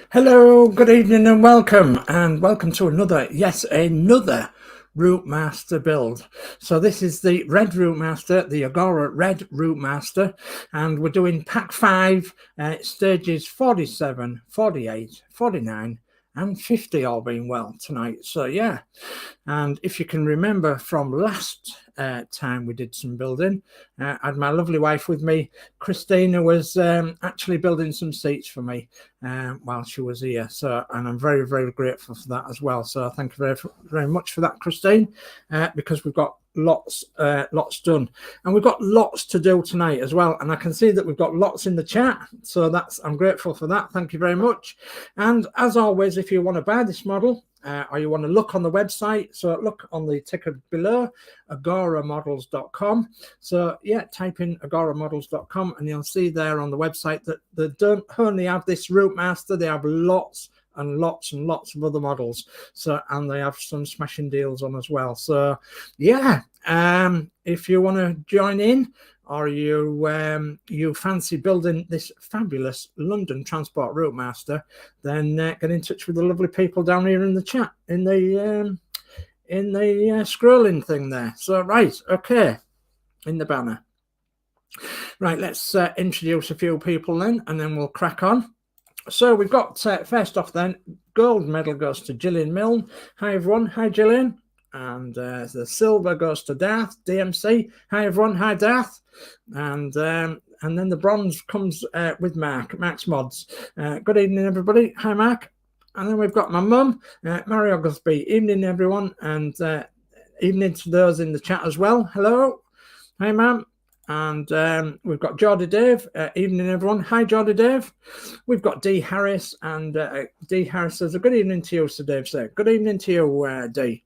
Hello, good evening and welcome to another ROUTEMASTER build. So this is the red ROUTEMASTER, the Agora red ROUTEMASTER, and we're doing pack 5, stages 47, 48, 49 and 50 all being well tonight. So yeah, and if you can remember from last time we did some building, I had my lovely wife with me. Christina was actually building some seats for me while she was here. So, and I'm very, very grateful for that as well. So thank you very, very much for that, Christine, because we've got lots done, and we've got lots to do tonight as well. And I can see that we've got lots in the chat, so I'm grateful for that. Thank you very much. And as always, if you want to buy this model, or you want to look on the website, so look on the ticker below, agoramodels.com. So yeah, type in agoramodels.com and you'll see there on the website that they don't only have this ROUTEMASTER, they have lots and lots and lots of other models. So, and they have some smashing deals on as well. So yeah, if you want to join in, or you fancy building this fabulous London Transport ROUTEMASTER, then get in touch with the lovely people down here in the chat, in the scrolling thing there. So right, okay, in the banner. Right, let's introduce a few people then, and then we'll crack on. So we've got, first off then, gold medal goes to Gillian Milne. Hi everyone, hi Gillian. And the silver goes to Darth, DMC. Hi everyone, hi Darth. And then the bronze comes with Mark's Modz. Good evening everybody, hi Mark. And then we've got my mum, Mary Oglesby. Evening everyone, and evening to those in the chat as well. Hello, hi ma'am. And we've got Geordie Dave. Evening, everyone. Hi, Geordie Dave. We've got D. Harris, and D. Harris says, a good evening to you, Sir Dave. Said, good evening to you, D.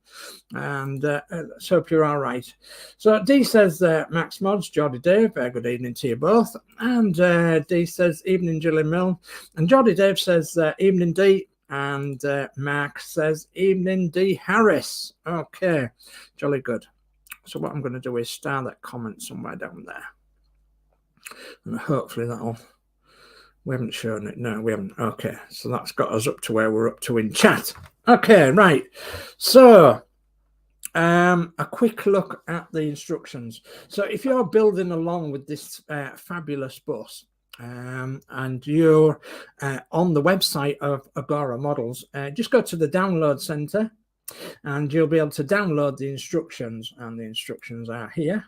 And let's hope you're all right. So D says, Max Modz, Geordie Dave, good evening to you both. And D says, evening, Gillian Milne. And Geordie Dave says, evening, D. And Mark says, evening, D. Harris. Okay, jolly good. So what I'm going to do is star that comment somewhere down there. And hopefully that'll... We haven't shown it. No, we haven't. Okay, so that's got us up to where we're up to in chat. Okay, right. So a quick look at the instructions. So if you're building along with this fabulous bus, and you're on the website of Agora Models, just go to the download center, and you'll be able to download the instructions, and the instructions are here,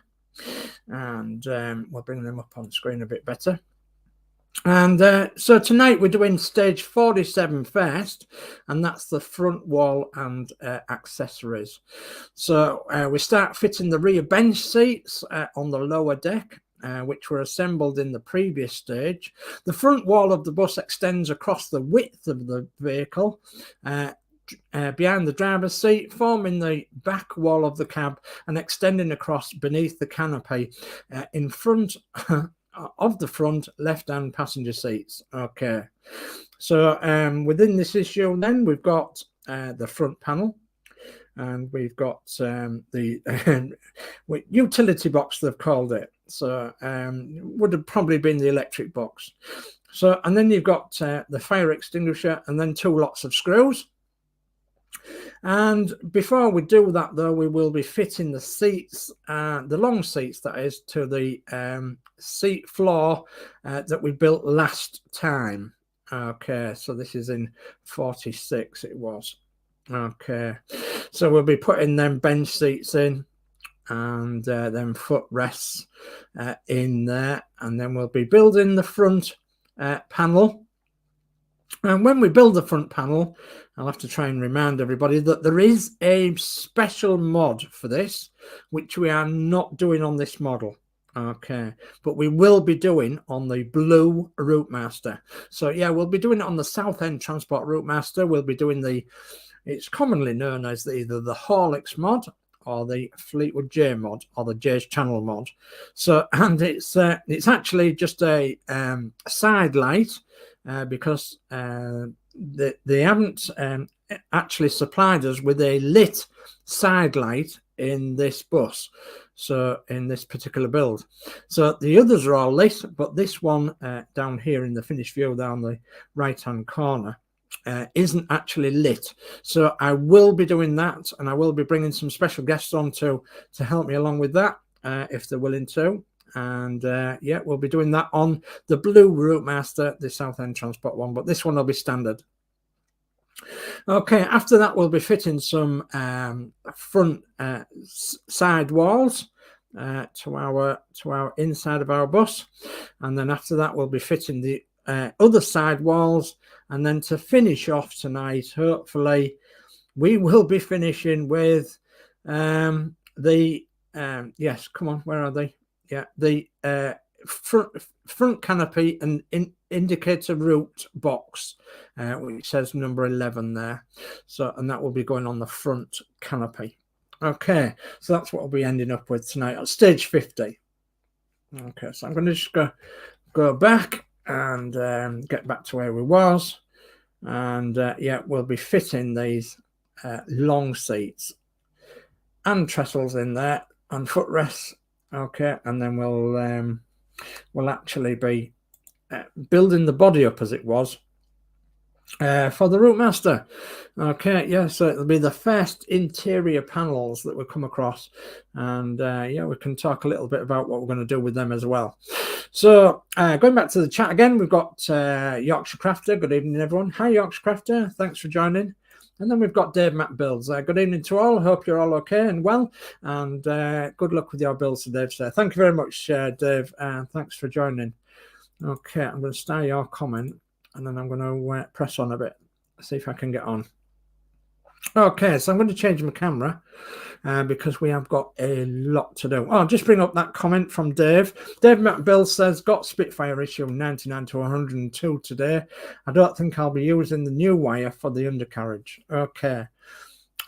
and we'll bring them up on screen a bit better. And so tonight we're doing stage 47 first, and that's the front wall and accessories. So we start fitting the rear bench seats on the lower deck, which were assembled in the previous stage. The front wall of the bus extends across the width of the vehicle, behind the driver's seat, forming the back wall of the cab and extending across beneath the canopy in front of the front left-hand passenger seats. Okay, so within this issue then we've got the front panel, and we've got the utility box, they've called it. So would have probably been the electric box. So, and then you've got the fire extinguisher, and then 2 lots of screws. And before we do that, though, we will be fitting the seats, the long seats, that is, to the seat floor that we built last time. Okay, so this is in 46, it was. Okay, so we'll be putting them bench seats in, and then footrests in there, and then we'll be building the front panel. And when we build the front panel, I'll have to try and remind everybody that there is a special mod for this, which we are not doing on this model. Okay, but we will be doing on the blue ROUTEMASTER. So yeah, we'll be doing it on the Southend Transport ROUTEMASTER. We'll be doing it's commonly known as either the Horlix mod or the Fleetwood J mod or the J's Channel mod. So, and it's actually just a side light, because they haven't actually supplied us with a lit side light in this bus, so in this particular build. So the others are all lit, but this one down here in the finished view down the right hand corner isn't actually lit. So I will be doing that, and I will be bringing some special guests on to help me along with that, if they're willing to. And yeah, we'll be doing that on the blue ROUTEMASTER, the Southend Transport one, but this one will be standard. Okay, after that we'll be fitting some front side walls to our inside of our bus, and then after that we'll be fitting the other side walls, and then to finish off tonight, hopefully we will be finishing with the yes, come on, where are they? Yeah, the front canopy and indicator route box, which says number 11 there. So, and that will be going on the front canopy. Okay, so that's what we'll be ending up with tonight at stage 50. Okay, so I'm going to just go back and get back to where we was, and yeah, we'll be fitting these long seats and trestles in there and footrests. Okay, and then we'll actually be building the body up as it was for the ROUTEMASTER. Okay, yeah, so it'll be the first interior panels that we come across, and yeah, we can talk a little bit about what we're going to do with them as well. So going back to the chat again, we've got Yorkshire Crafter. Good evening, everyone. Hi, Yorkshire Crafter. Thanks for joining. And then we've got Danno Builds. Good evening to all. Hope you're all okay and well. And good luck with your builds today, sir. Thank you very much, Dave. Thanks for joining. Okay, I'm going to start your comment, and then I'm going to press on a bit, see if I can get on. Okay, so I'm going to change my camera because we have got a lot to do. Oh, just bring up that comment from Dave. Dave Bill says, got Spitfire issue 99 to 102 today. I don't think I'll be using the new wire for the undercarriage. Okay.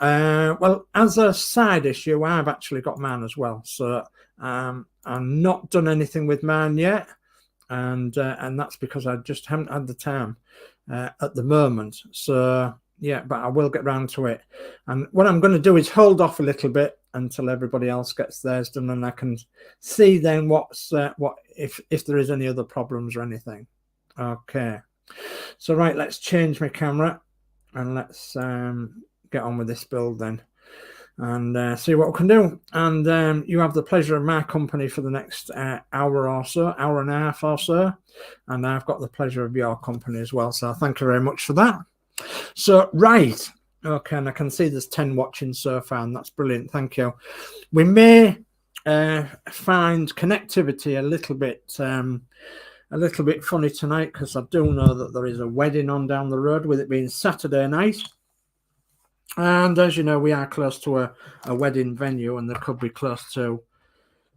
Well, as a side issue, I've actually got mine as well. So I'm not done anything with mine yet. And that's because I just haven't had the time at the moment. So yeah, but I will get round to it. And what I'm going to do is hold off a little bit until everybody else gets theirs done, and I can see then what's what if there is any other problems or anything. Okay, so right, let's change my camera and let's get on with this build then, and see what we can do. And you have the pleasure of my company for the next hour or so, hour and a half or so, and I've got the pleasure of your company as well. So thank you very much for that. So right, okay, and I can see there's 10 watching so far, and that's brilliant. Thank you. We may find connectivity a little bit funny tonight, because I do know that there is a wedding on down the road, with it being Saturday night. And as you know, we are close to a wedding venue, and there could be close to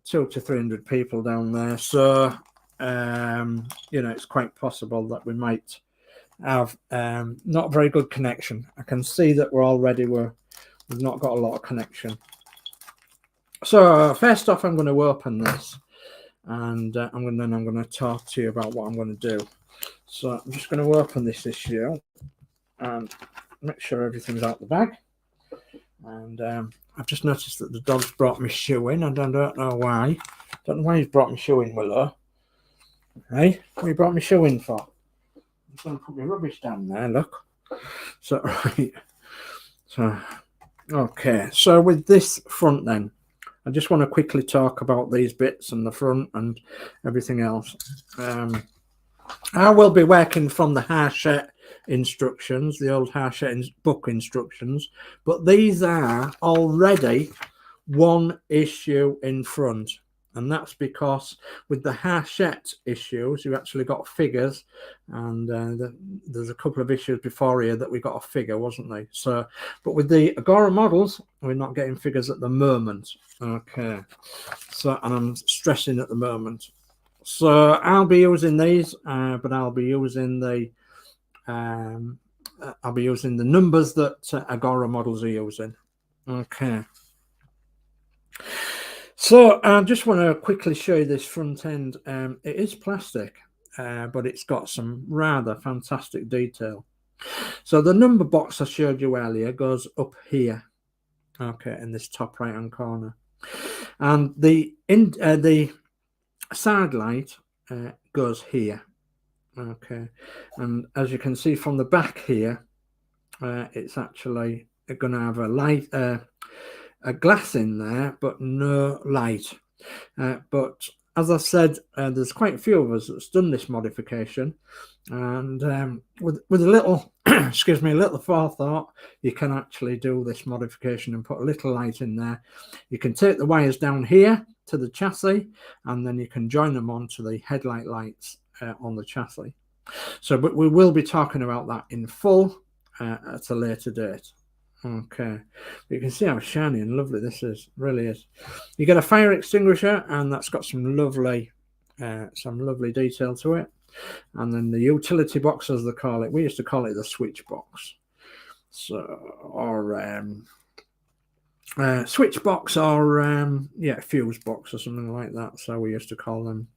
200 to 300 people down there. So, you know, it's quite possible that we might have not very good connection. I can see that we've not got a lot of connection. So first off, I'm going to open this, and I'm going to talk to you about what I'm going to do. So I'm just going to open this issue and make sure everything's out the bag. And I've just noticed that the dog's brought me shoe in, and I don't know why. Don't know why he's brought me shoe in, Willow. Hey, what you brought me shoe in for? I'm going to put my rubbish down there, look. So, right. So, okay. So with this front then, I just want to quickly talk about these bits and the front and everything else. I will be working from the Hachette instructions, the old Hachette book instructions, but these are already one issue in front. And that's because with the Hachette issues, you actually got figures, and there's a couple of issues before here that we got a figure, wasn't they? So, but with the Agora models, we're not getting figures at the moment. Okay, so, and I'm stressing at the moment. So I'll be using these, but I'll be using the numbers that Agora models are using. Okay. So I just want to quickly show you this front end. It is plastic, but it's got some rather fantastic detail. So the number box I showed you earlier goes up here, okay, in this top right hand corner, and the side light goes here, okay. And as you can see from the back here, it's actually going to have a light, a glass in there, but no light. But as I said, there's quite a few of us that's done this modification, and with a little, excuse me, a little forethought, you can actually do this modification and put a little light in there. You can take the wires down here to the chassis, and then you can join them onto the headlight lights on the chassis. So, but we will be talking about that in full at a later date. Okay, you can see how shiny and lovely this is. Really is. You get a fire extinguisher, and that's got some lovely detail to it. And then the utility box, as they call it, we used to call it the switch box. So, or switch box, or yeah, fuse box or something like that. So we used to call them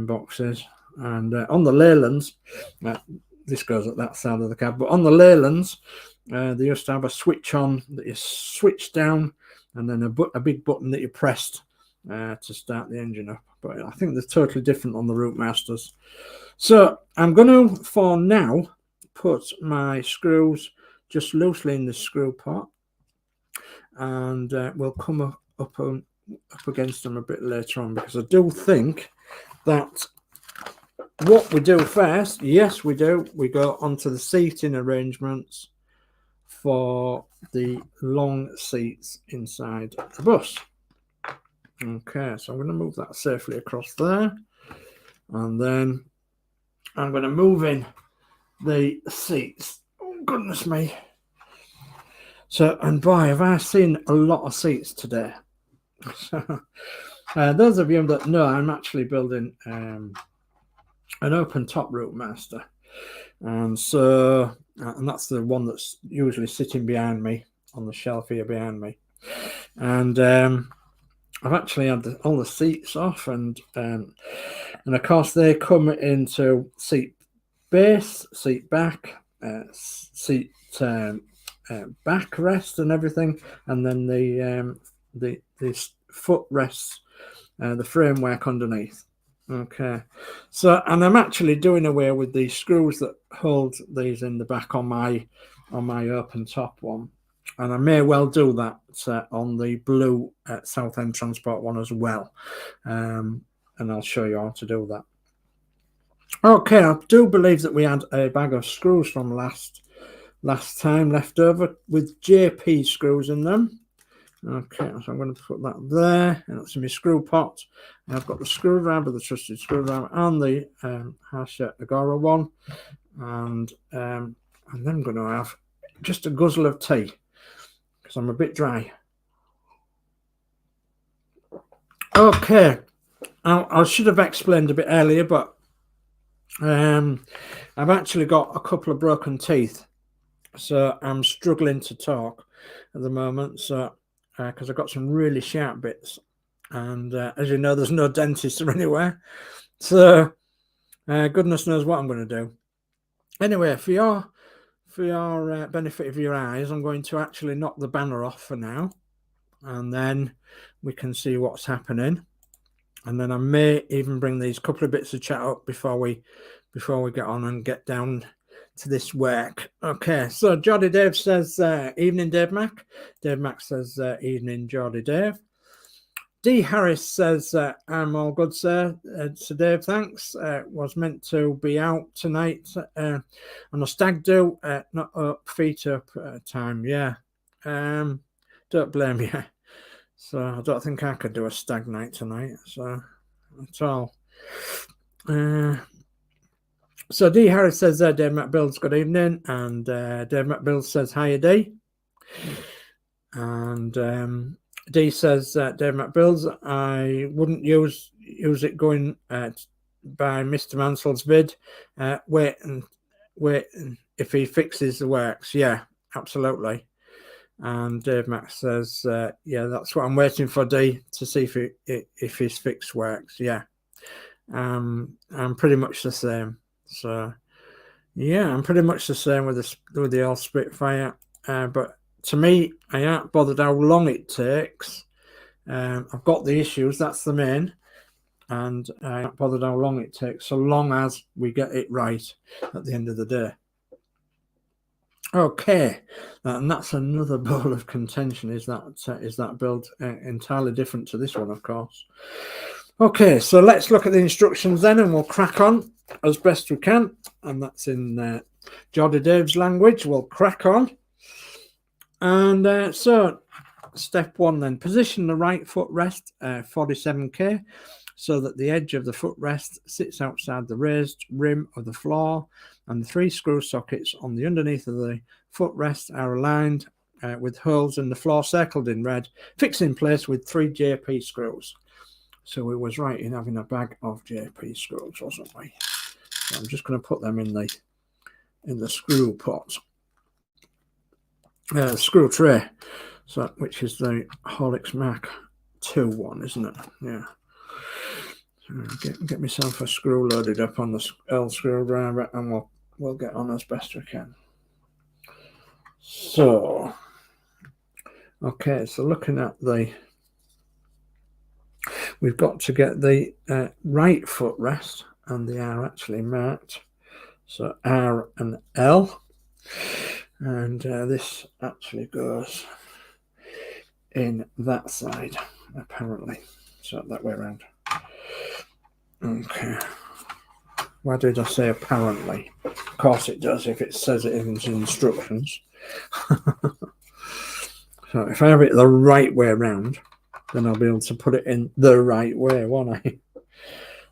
boxes. And on the Leylands, this goes at that side of the cab, but on the Leylands, they used to have a switch on that you switch down, and then a big button that you pressed to start the engine up. But I think they're totally different on the ROUTEMASTERs. So I'm going to, for now, put my screws just loosely in the screw pot, and we'll come up against them a bit later on, because I do think that what we do first, yes, we do, we go onto the seating arrangements for the long seats inside the bus. Okay, so I'm going to move that safely across there, and then I'm going to move in the seats. Oh, goodness me. So, and boy, have I seen a lot of seats today. So, those of you that know, I'm actually building an open top ROUTEMASTER, and so and that's the one that's usually sitting behind me on the shelf here behind me. And I've actually had all the seats off, and of course they come into seat base, seat back, seat backrest and everything, and then the foot rests, the framework underneath. Okay, so, and I'm actually doing away with the screws that hold these in the back on my open top one, and I may well do that on the blue Southend Transport one as well, and I'll show you how to do that. Okay, I do believe that we had a bag of screws from last time left over with JP screws in them. Okay, so I'm going to put that there, and that's in my screw pot. And I've got the screwdriver, the trusted screwdriver, and the Harsher Agora one, and then I'm going to have just a guzzle of tea because I'm a bit dry. Okay, I should have explained a bit earlier, but I've actually got a couple of broken teeth, so I'm struggling to talk at the moment. So because I've got some really sharp bits, and as you know, there's no dentist or anywhere, so goodness knows what I'm going to do. Anyway, for your benefit of your eyes, I'm going to actually knock the banner off for now, and then we can see what's happening, and then I may even bring these couple of bits of chat up before we get on and get down to this work. Okay, so Geordie Dave says evening Dave Mac. Dave Mac says evening Geordie Dave. D Harris says I'm all good, sir. So Dave, thanks. Was meant to be out tonight on a stag do, not up, feet up time. Yeah, don't blame you. So I don't think I could do a stag night tonight, so at all. So D Harris says Dave Mac Builds, good evening, and Dave Mac Builds says hiya D, and D says Dave Mac Builds, I wouldn't use it going by Mr. Mansell's vid. Wait if he fixes the works. Yeah, absolutely. And Dave Mac says yeah, that's what I'm waiting for D, to see if his fix works. Yeah, I'm pretty much the same. So yeah, I'm pretty much the same with the old Spitfire, but to me, I ain't bothered how long it takes. I've got the issues, that's the main, and I ain't bothered how long it takes, so long as we get it right at the end of the day. Okay, and that's another ball of contention. Is that build entirely different to this one, of course? Okay, so let's look at the instructions then, and we'll crack on as best we can. And that's in Geordie Dave's language. We'll crack on. And so, step 1 then: position the right footrest 47K so that the edge of the footrest sits outside the raised rim of the floor, and the 3 screw sockets on the underneath of the footrest are aligned with holes in the floor circled in red, fixed in place with 3 JP screws. So we was right in having a bag of JP screws, wasn't we? So I'm just going to put them in the screw pot, screw tray. So which is the Horlix Mark 2 one, isn't it? Yeah. So get myself a screw loaded up on the L screwdriver, and we'll get on as best we can. So, okay, so looking at we've got to get the right footrest, and they are actually marked. So R and L, and this actually goes in that side, apparently. So that way around. Okay. Why did I say apparently? Of course it does if it says it in the instructions. So if I have it the right way around, then I'll be able to put it in the right way, won't I?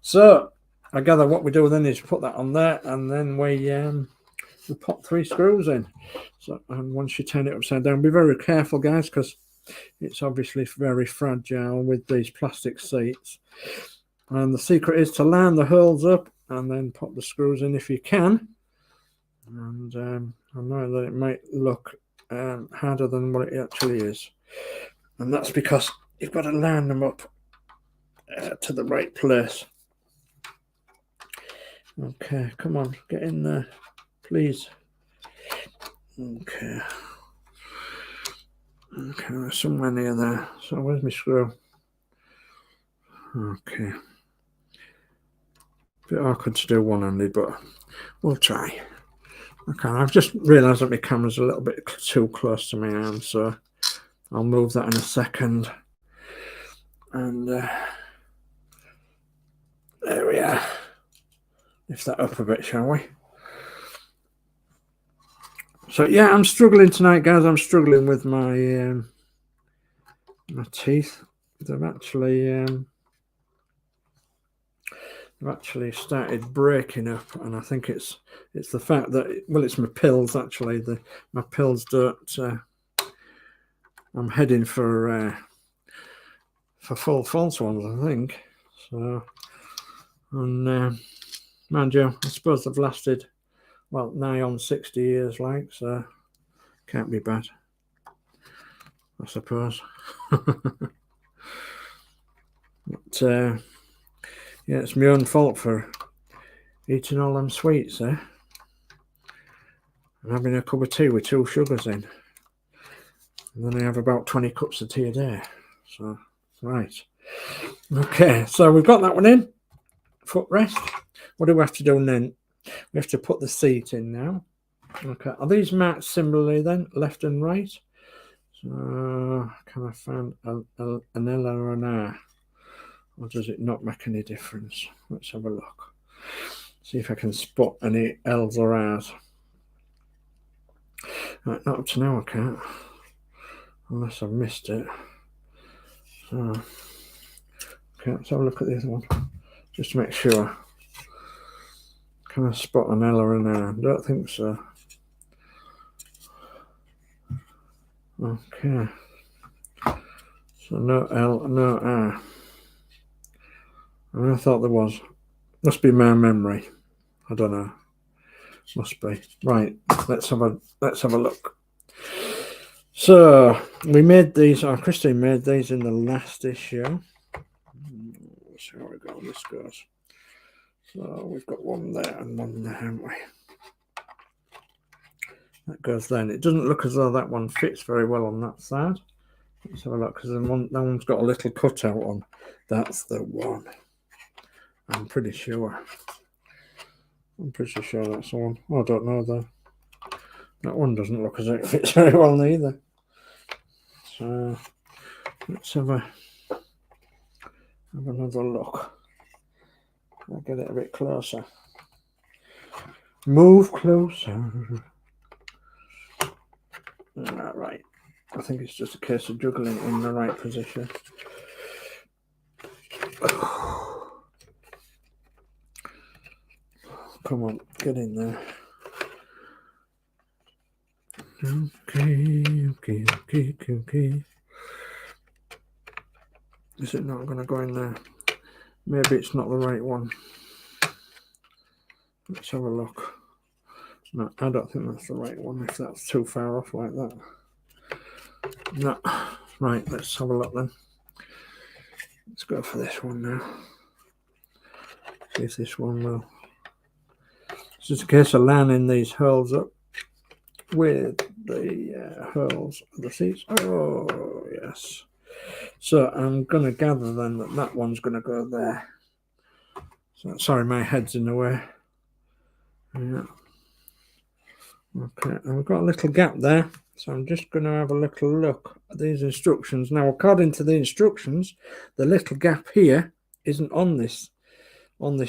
So I gather what we do then is put that on there, and then we put 3 screws in. So, and once you turn it upside down, be very careful, guys, because it's obviously very fragile with these plastic seats. And the secret is to line the holes up and then put the screws in if you can. And I know that it might look harder than what it actually is, and that's because you've got to line them up to the right place. Okay, come on, get in there, please. Okay, there's somewhere near there. So where's my screw? Okay, bit awkward to do one-handed, but we'll try. Okay, I've just realised that my camera's a little bit too close to my arm, so I'll move that in a second. And there we are. Lift that up a bit, shall we? So yeah, I'm struggling tonight, guys. I'm struggling with my my teeth. They've actually started breaking up, and I think it's the fact that, well, it's my pills actually. My pills don't. I'm heading for full false ones, I think. So, and mind you, I suppose they've lasted, well, nigh on 60 years, like, so can't be bad, I suppose. But yeah, it's my own fault for eating all them sweets, and having a cup of tea with 2 sugars in, and then I have about 20 cups of tea a day. So right, okay, so we've got that one in. Footrest. What do we have to do then? We have to put the seat in now. Okay, are these marked similarly then, left and right? So can I find an L or an R, or does it not make any difference? Let's have a look. See if I can spot any L's or R's. Right, not up to now I can't, unless I've missed it. So okay, let's have a look at this one just to make sure. Can I spot an L or an R? I don't think so. Okay, so no L, no R. I thought there was. Must be my memory. I don't know. Must be. Right, let's have a look. So we made these, or Christine made these in the last issue. Let's see how this goes. So we've got one there and one there, haven't we? That goes then. It doesn't look as though that one fits very well on that side. Let's have a look, because that one's got a little cutout on. That's the one. I'm pretty sure. I'm pretty sure that's the one. Oh, I don't know though. That one doesn't look as though it fits very well neither. So let's have another look. I'll get it a bit closer. Move closer. All right. I think it's just a case of juggling it in the right position. Come on, get in there. Okay. Is it not going to go in there? Maybe it's not the right one. Let's have a look. No, I don't think that's the right one if that's too far off like that. No. Right, let's have a look then. Let's go for this one now. See if this one will. It's just a case of lining these holes up with the holes of the seats. Oh, yes. So I'm going to gather then that that one's going to go there. So, sorry, my head's in the way. Yeah. Okay, and we've got a little gap there. So I'm just going to have a little look at these instructions. Now, according to the instructions, the little gap here isn't on this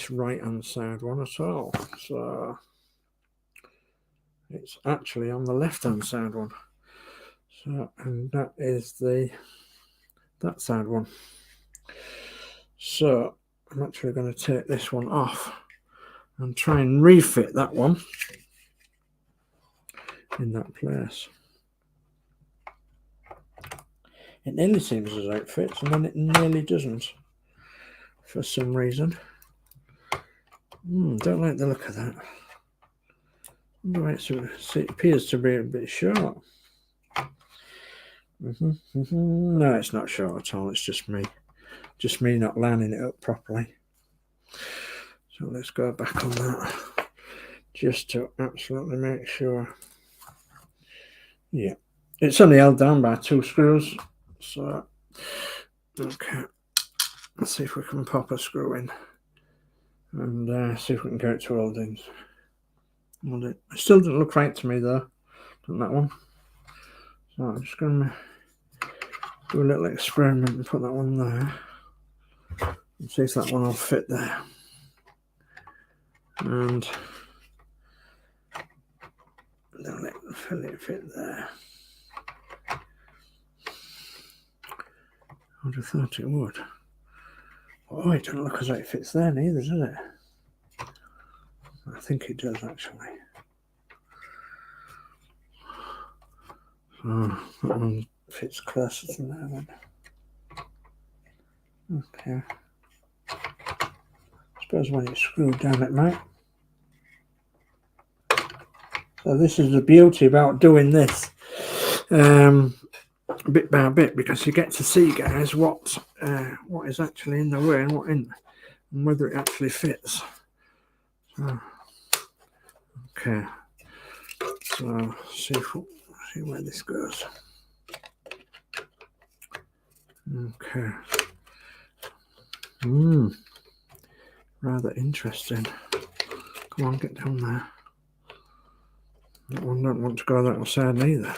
right-hand side one at all. So it's actually on the left-hand side one. So, and that is that side one. So I'm actually going to take this one off and try and refit that one in that place. It nearly seems as though it fits, and then it nearly doesn't for some reason. Don't like the look of that. Right, so it appears to be a bit short. No, it's not short at all. It's just me not lining it up properly. So let's go back on that just to absolutely make sure. Yeah, it's only held down by 2 screws. So okay, let's see if we can pop a screw in and see if we can get it to weldings. Well, it still doesn't look right to me though, on that one. So I'm just going to do a little experiment and put that one there and see if that one will fit there. And then let it fit there. I would have thought it would. Oh, it doesn't look as though it fits there neither, does it? I think it does actually. So that one fits closer to that one. Okay. I suppose when it's screwed down it might. So this is the beauty about doing this bit by bit, because you get to see, guys, what is actually in the way and what isn't, and whether it actually fits. So, okay, so see where this goes. Okay. Rather interesting. Come on, get down there. That one don't want to go that side neither.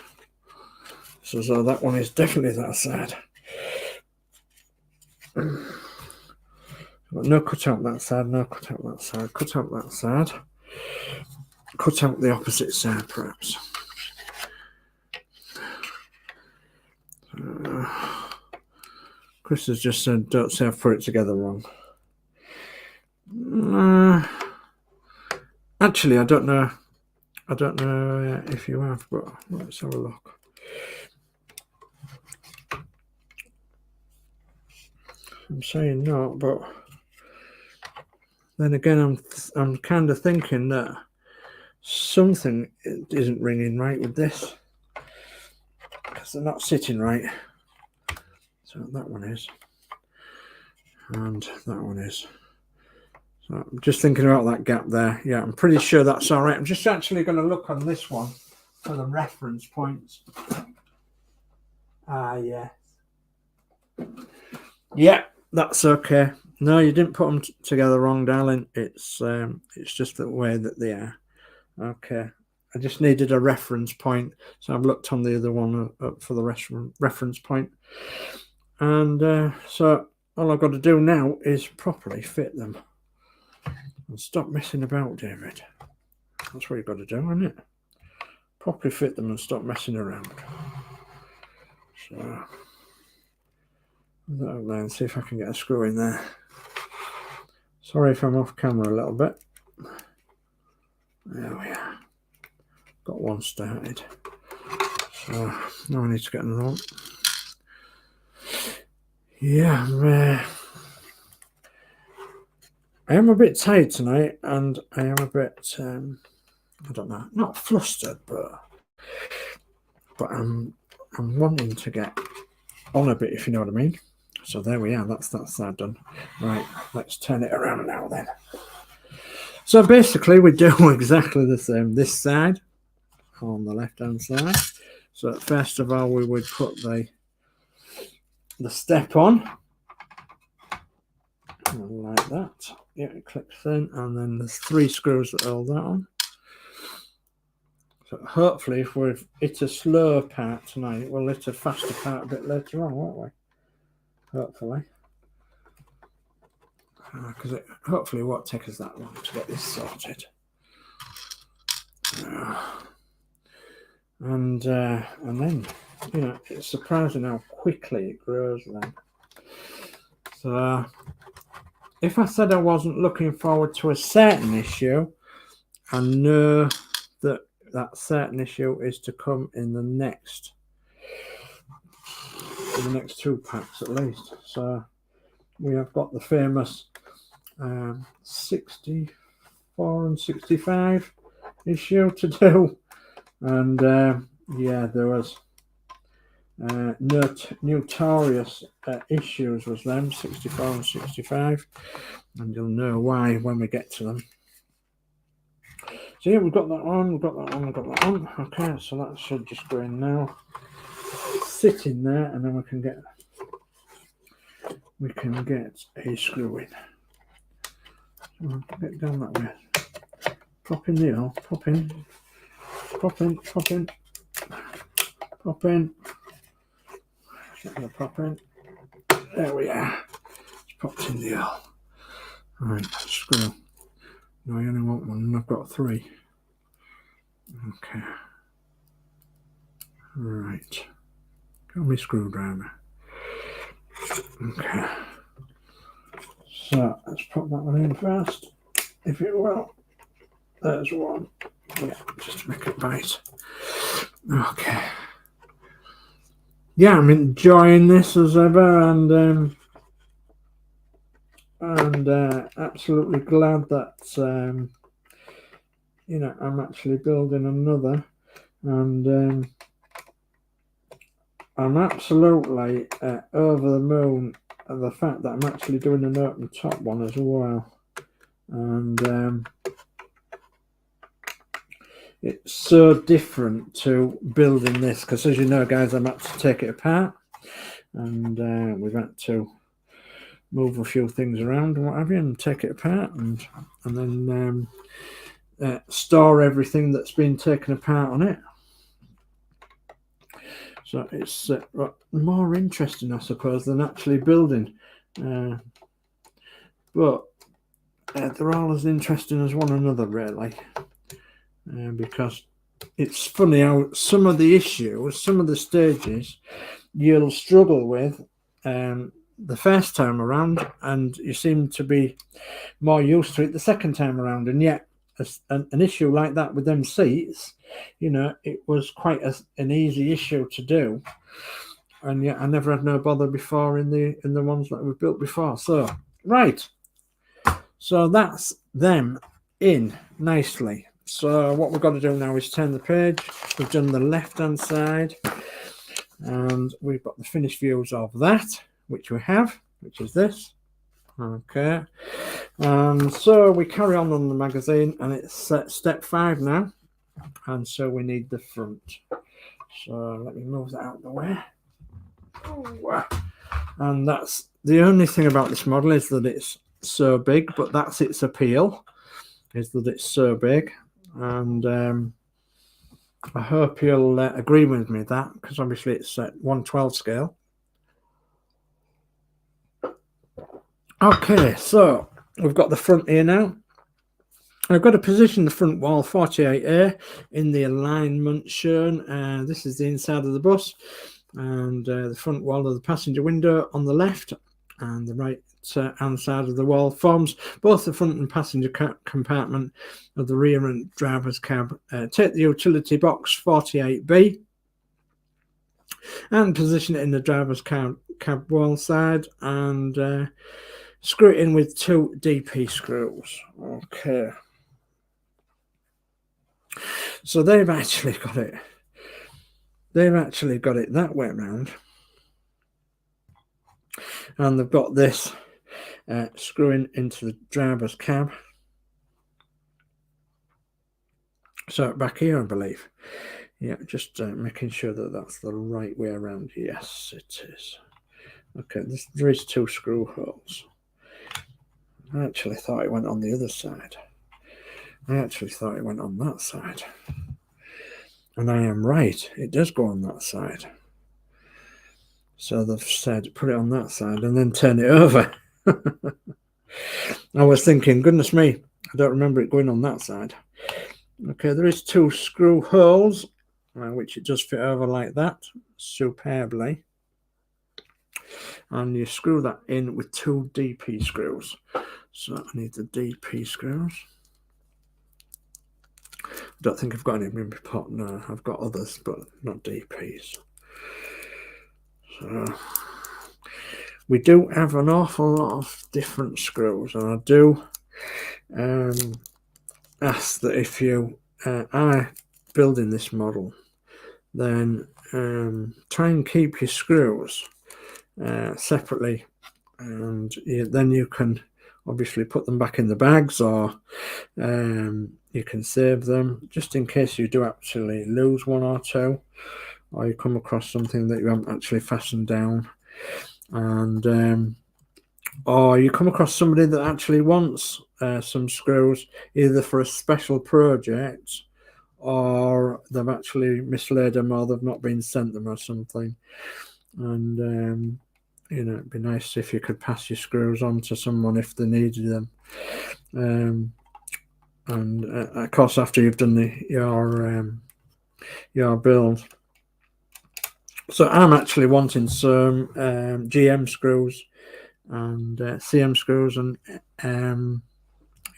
So that one is definitely that side. No cut out that side, no cut out that side, cut out that side, cut out the opposite side perhaps. Chris has just said, don't say I've put it together wrong. Actually, I don't know if you have, but let's have a look. I'm saying no, but then again, I'm kind of thinking that something isn't ringing right with this, because they're not sitting right. So that one is, and that one is. So I'm just thinking about that gap there. Yeah, I'm pretty sure that's all right. I'm just actually going to look on this one for the reference points. Yeah. Yeah, that's okay. No, you didn't put them together wrong, darling. It's just the way that they are. Okay. I just needed a reference point, so I've looked on the other one for the reference point. And so all I've got to do now is properly fit them and stop messing about, David. That's what you've got to do, isn't it? Properly fit them and stop messing around. So then see if I can get a screw in there. Sorry if I'm off camera a little bit. There we are. Got one started. So now I need to get another one. Yeah, I am a bit tired tonight, and I am a bit, I don't know, not flustered, but I'm wanting to get on a bit, if you know what I mean. So there we are. That's that done. Right, let's turn it around now then. So basically, we do exactly the same this side on the left-hand side. So first of all, we would put the step on like that. Yeah, it clicks in, and then there's 3 screws that hold that on. So hopefully, if we've hit a slow part tonight, we'll hit a faster part a bit later on, won't we? Hopefully. Because hopefully it won't take us that long to get this sorted. And then, you know, it's surprising how quickly it grows then. So if I said I wasn't looking forward to a certain issue, I know that that certain issue is to come in the next 2 packs at least. So we have got the famous 64 and 65 issue to do, and yeah, there was notorious issues with them, 64 and 65, and you'll know why when we get to them. So yeah, we've got that on, we've got that on, we've got that on. Okay, so that should just go in now, sit in there, and then we can get a screw in. Get down that way. Pop in the hole, pop in, pop in, pop in, pop in. Pop in. There we are. It's popped in the hole. Right, screw. No, I only want one, and I've got 3. Okay. Right. Got my screwdriver. Okay. So let's pop that one in first, if it will. There's one. Yeah, just to make it bite. Okay. Yeah, I'm enjoying this as ever, and absolutely glad that you know, I'm actually building another, and I'm absolutely over the moon at the fact that I'm actually doing an open top one as well, and it's so different to building this, because as you know, guys, I'm had to take it apart, and we've had to move a few things around and what have you, and take it apart, and then store everything that's been taken apart on it. So it's more interesting, I suppose, than actually building. But they're all as interesting as one another, really. Because it's funny how some of the issues, some of the stages, you'll struggle with the first time around, and you seem to be more used to it the second time around. And yet, an issue like that with them seats, you know, it was quite an easy issue to do, and yet I never had no bother before in the ones that we've built before. So right, so that's them in nicely. So what we've got to do now is turn the page. We've done the left hand side, and we've got the finished views of that, which we have, which is this. Okay, and so we carry on the magazine, and it's step 5 now, and so we need the front. So let me move that out of the way. And that's the only thing about this model, is that it's so big, but that's its appeal, is that it's so big. And I hope you'll agree with me that, because obviously it's at 1/12 scale. Okay, so we've got the front here now. I've got to position the front wall 48A in the alignment shown. This is the inside of the bus, and the front wall of the passenger window on the left, and the right hand side of the wall forms both the front and passenger compartment of the rear and driver's cab. Take the utility box 48B and position it in the driver's cab wall side, and screw it in with 2 DP screws. Okay, so they've actually got it that way around, and they've got this screwing into the driver's cab. So back here, I believe. Yeah, just making sure that that's the right way around. Yes, it is. Okay, there is 2 screw holes. I actually thought it went on the other side. I actually thought it went on that side. And I am right. It does go on that side. So they've said put it on that side and then turn it over. I was thinking, goodness me, I don't remember it going on that side. Okay, there is 2 screw holes, which it does fit over like that, superbly. And you screw that in with 2 DP screws. So I need the DP screws. I don't think I've got any in my pot. No, I've got others, but not DPs. So we do have an awful lot of different screws, and I do ask that if you are building this model, then try and keep your screws separately, and then you can obviously put them back in the bags, or you can save them just in case you do actually lose 1 or 2, or you come across something that you haven't actually fastened down, and or you come across somebody that actually wants some screws either for a special project, or they've actually mislaid them, or they've not been sent them or something. And you know, it'd be nice if you could pass your screws on to someone if they needed them. And of course, after you've done your build. So I'm actually wanting some GM screws and CM screws, and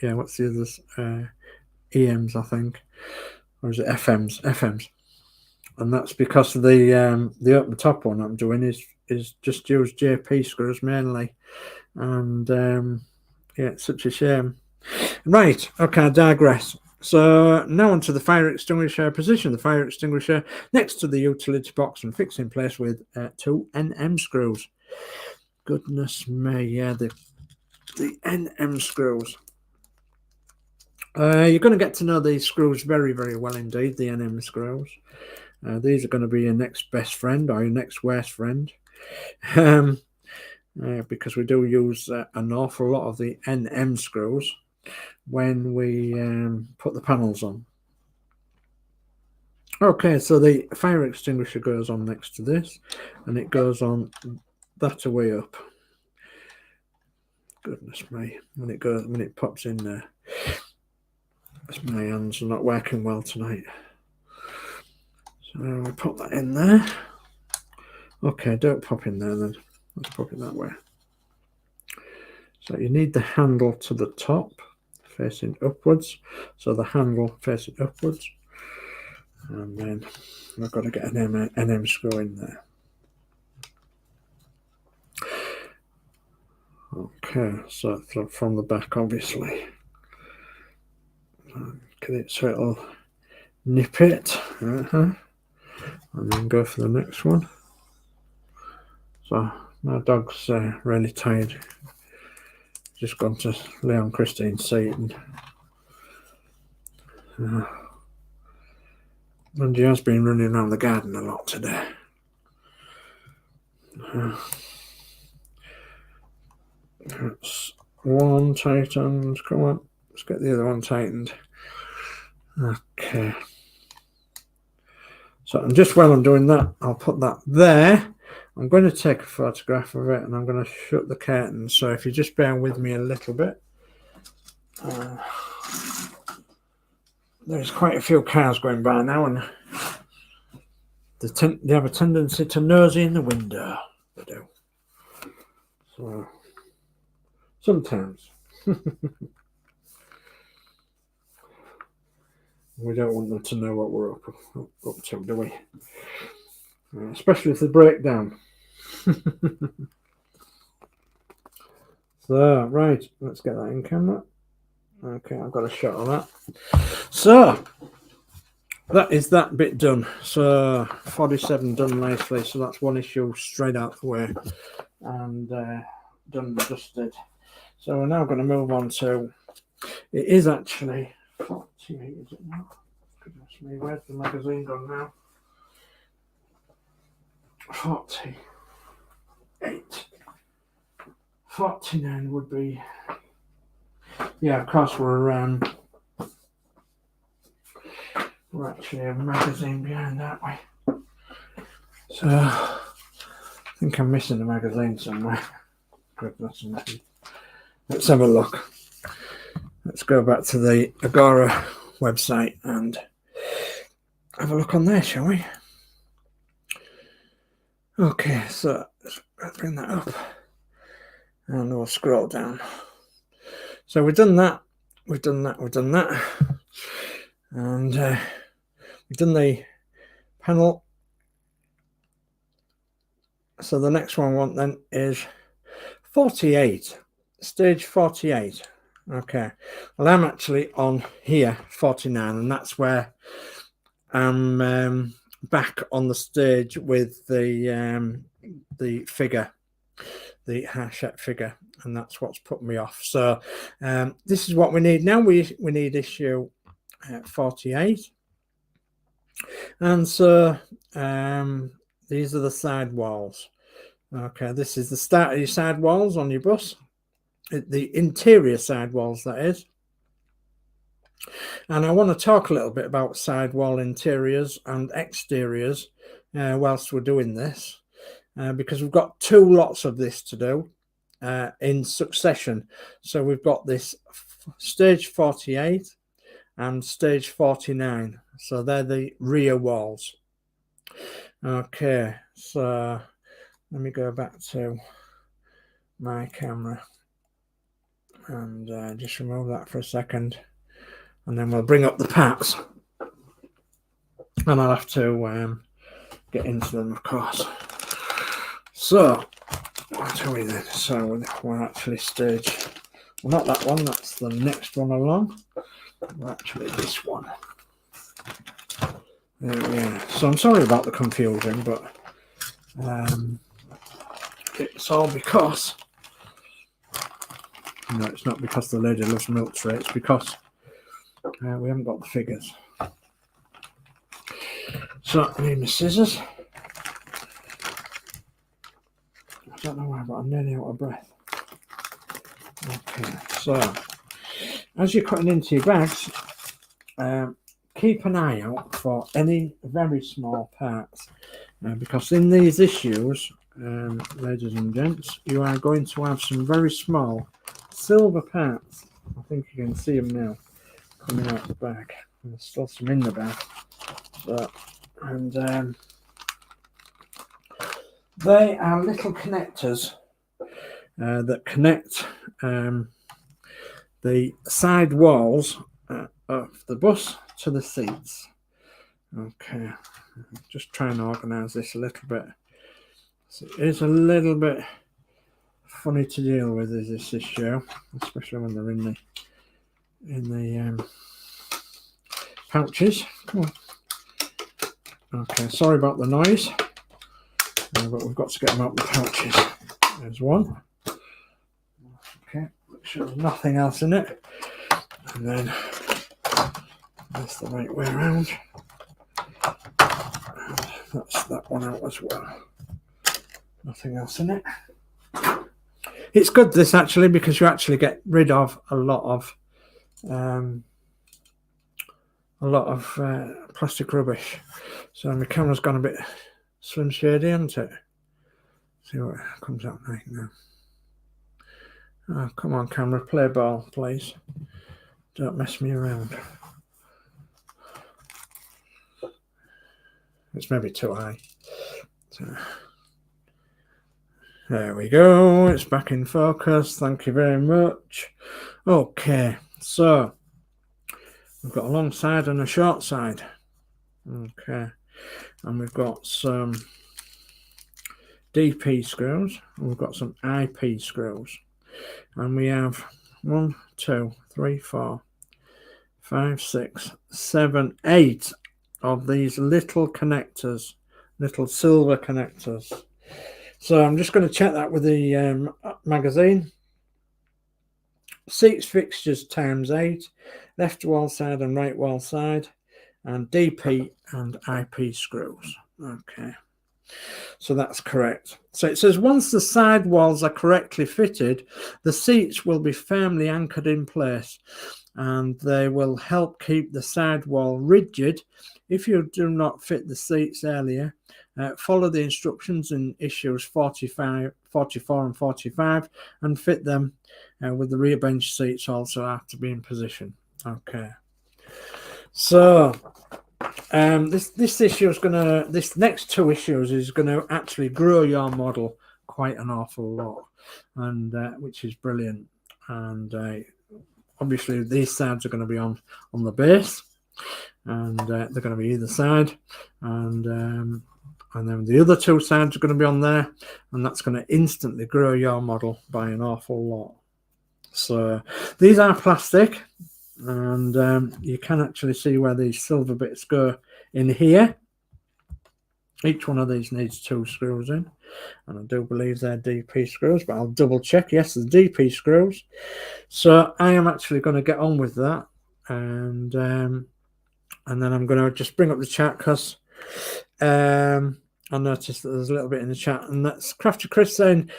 yeah, what's the others? EMs, I think, or is it FMs? FMs. And that's because of the open top one I'm doing is just use JP screws mainly, and yeah, it's such a shame. Right, okay, I digress. So now onto the fire extinguisher. Position the fire extinguisher next to the utility box and fix in place with 2 NM screws. Goodness me, yeah, the NM screws. You're going to get to know these screws very, very well indeed, the NM screws. These are going to be your next best friend or your next worst friend, because we do use an awful lot of the NM screws when we put the panels on. Okay, so the fire extinguisher goes on next to this, and it goes on that way up. Goodness me, when it pops in there. My hands are not working well tonight. So we put that in there. Okay, don't pop in there then. Let's pop it that way. So you need the handle to the top, facing upwards. So the handle facing upwards. And then I've got to get an NM screw in there. Okay, so from the back, obviously. Get it so it'll nip it. And then go for the next one. So my dog's really tired. Just gone to lay on Christine's seat, and she has been running around the garden a lot today. That's one tightened. Come on, let's get the other one tightened. Okay. So and just while I'm doing that, I'll put that there. I'm going to take a photograph of it and I'm going to shut the curtains. So if you just bear with me a little bit. There's quite a few cars going by now and they have a tendency to nosy in the window. They do. So sometimes. We don't want them to know what we're up to, do we? Especially if they break down. So, right, let's get that in camera. Okay, I've got a shot of that. So, that is that bit done. So, 47 done nicely. So, that's one issue straight out the way. And done and dusted. So, we're now going to move on to, it is actually 48, is it now? Goodness me, where's the magazine gone now? 48. 49 would be, yeah, of course we're actually a magazine behind, aren't we? So I think I'm missing a magazine somewhere. Goodness me. Let's have a look. Let's go back to the Agora website and have a look on there, shall we? Okay, so let's bring that up and we'll scroll down. So we've done that, we've done that, and we've done the panel. So the next one I want then is 48, stage 48. Okay, well I'm actually on here 49, and that's where I'm back on the stage with the figure, the Hachette figure, and that's what's put me off. So this is what we need now. We need issue 48, and so these are the side walls. Okay, this is the start of your side walls on your bus. The interior side walls, that is. And I want to talk a little bit about sidewall interiors and exteriors whilst we're doing this, because we've got two lots of this to do in succession. So we've got this stage 48 and stage 49. So they're the rear walls. Okay, so let me go back to my camera and just remove that for a second, and then we'll bring up the parts, and I'll have to get into them, of course. So what are we then? So we're actually stage, well, not that one, that's the next one along. We're actually this one. There we are. So I'm sorry about the confusion, but it's all because, no, it's not because the lady loves milk tray, it's because we haven't got the figures. So I need my scissors. I don't know why, but I'm nearly out of breath. Okay, so as you're cutting into your bags, keep an eye out for any very small parts, because in these issues, ladies and gents, you are going to have some very small silver parts. I think you can see them now coming out the bag. There's still some in the bag. So, and they are little connectors that connect the side walls of the bus to the seats. Okay, just try and organize this a little bit. So it is a little bit funny to deal with, is this issue, especially when they're in the pouches. Come on. Okay, sorry about the noise, but we've got to get them out of the pouches. There's one. Okay, make sure there's nothing else in it, and then that's the right way around. And that's that one out as well. Nothing else in it. It's good, this, actually, because you actually get rid of a lot a lot of plastic rubbish. So my camera's gone a bit slim shady, hasn't it? See what comes out like now. Oh, come on, camera, play ball, please. Don't mess me around. It's maybe too high. So, there we go. It's back in focus. Thank you very much. Okay, so we've got a long side and a short side. Okay, and we've got some DP screws, and we've got some IP screws, and we have 1, 2, 3, 4, 5, 6, 7, 8 of these little connectors, little silver connectors. So I'm just going to check that with the magazine. Seats fixtures times 8, left wall side and right wall side, and DP and IP screws. Okay, so that's correct. So it says once the side walls are correctly fitted, the seats will be firmly anchored in place, and they will help keep the side wall rigid. If you do not fit the seats earlier, follow the instructions in issues 45, 44 and 45 and fit them with the rear bench seats also have to be in position. Okay, so this issue is gonna, this next 2 issues is going to actually grow your model quite an awful lot, and which is brilliant. And obviously these sides are going to be on the base, and they're going to be either side, and then the other 2 sides are going to be on there, and that's going to instantly grow your model by an awful lot. So these are plastic, and you can actually see where these silver bits go in here. Each one of these needs 2 screws in, and I do believe they're DP screws, but I'll double check. Yes, the DP screws. So I am actually going to get on with that, and then I'm going to just bring up the chat, because I noticed that there's a little bit in the chat, and that's Crafty Chris saying,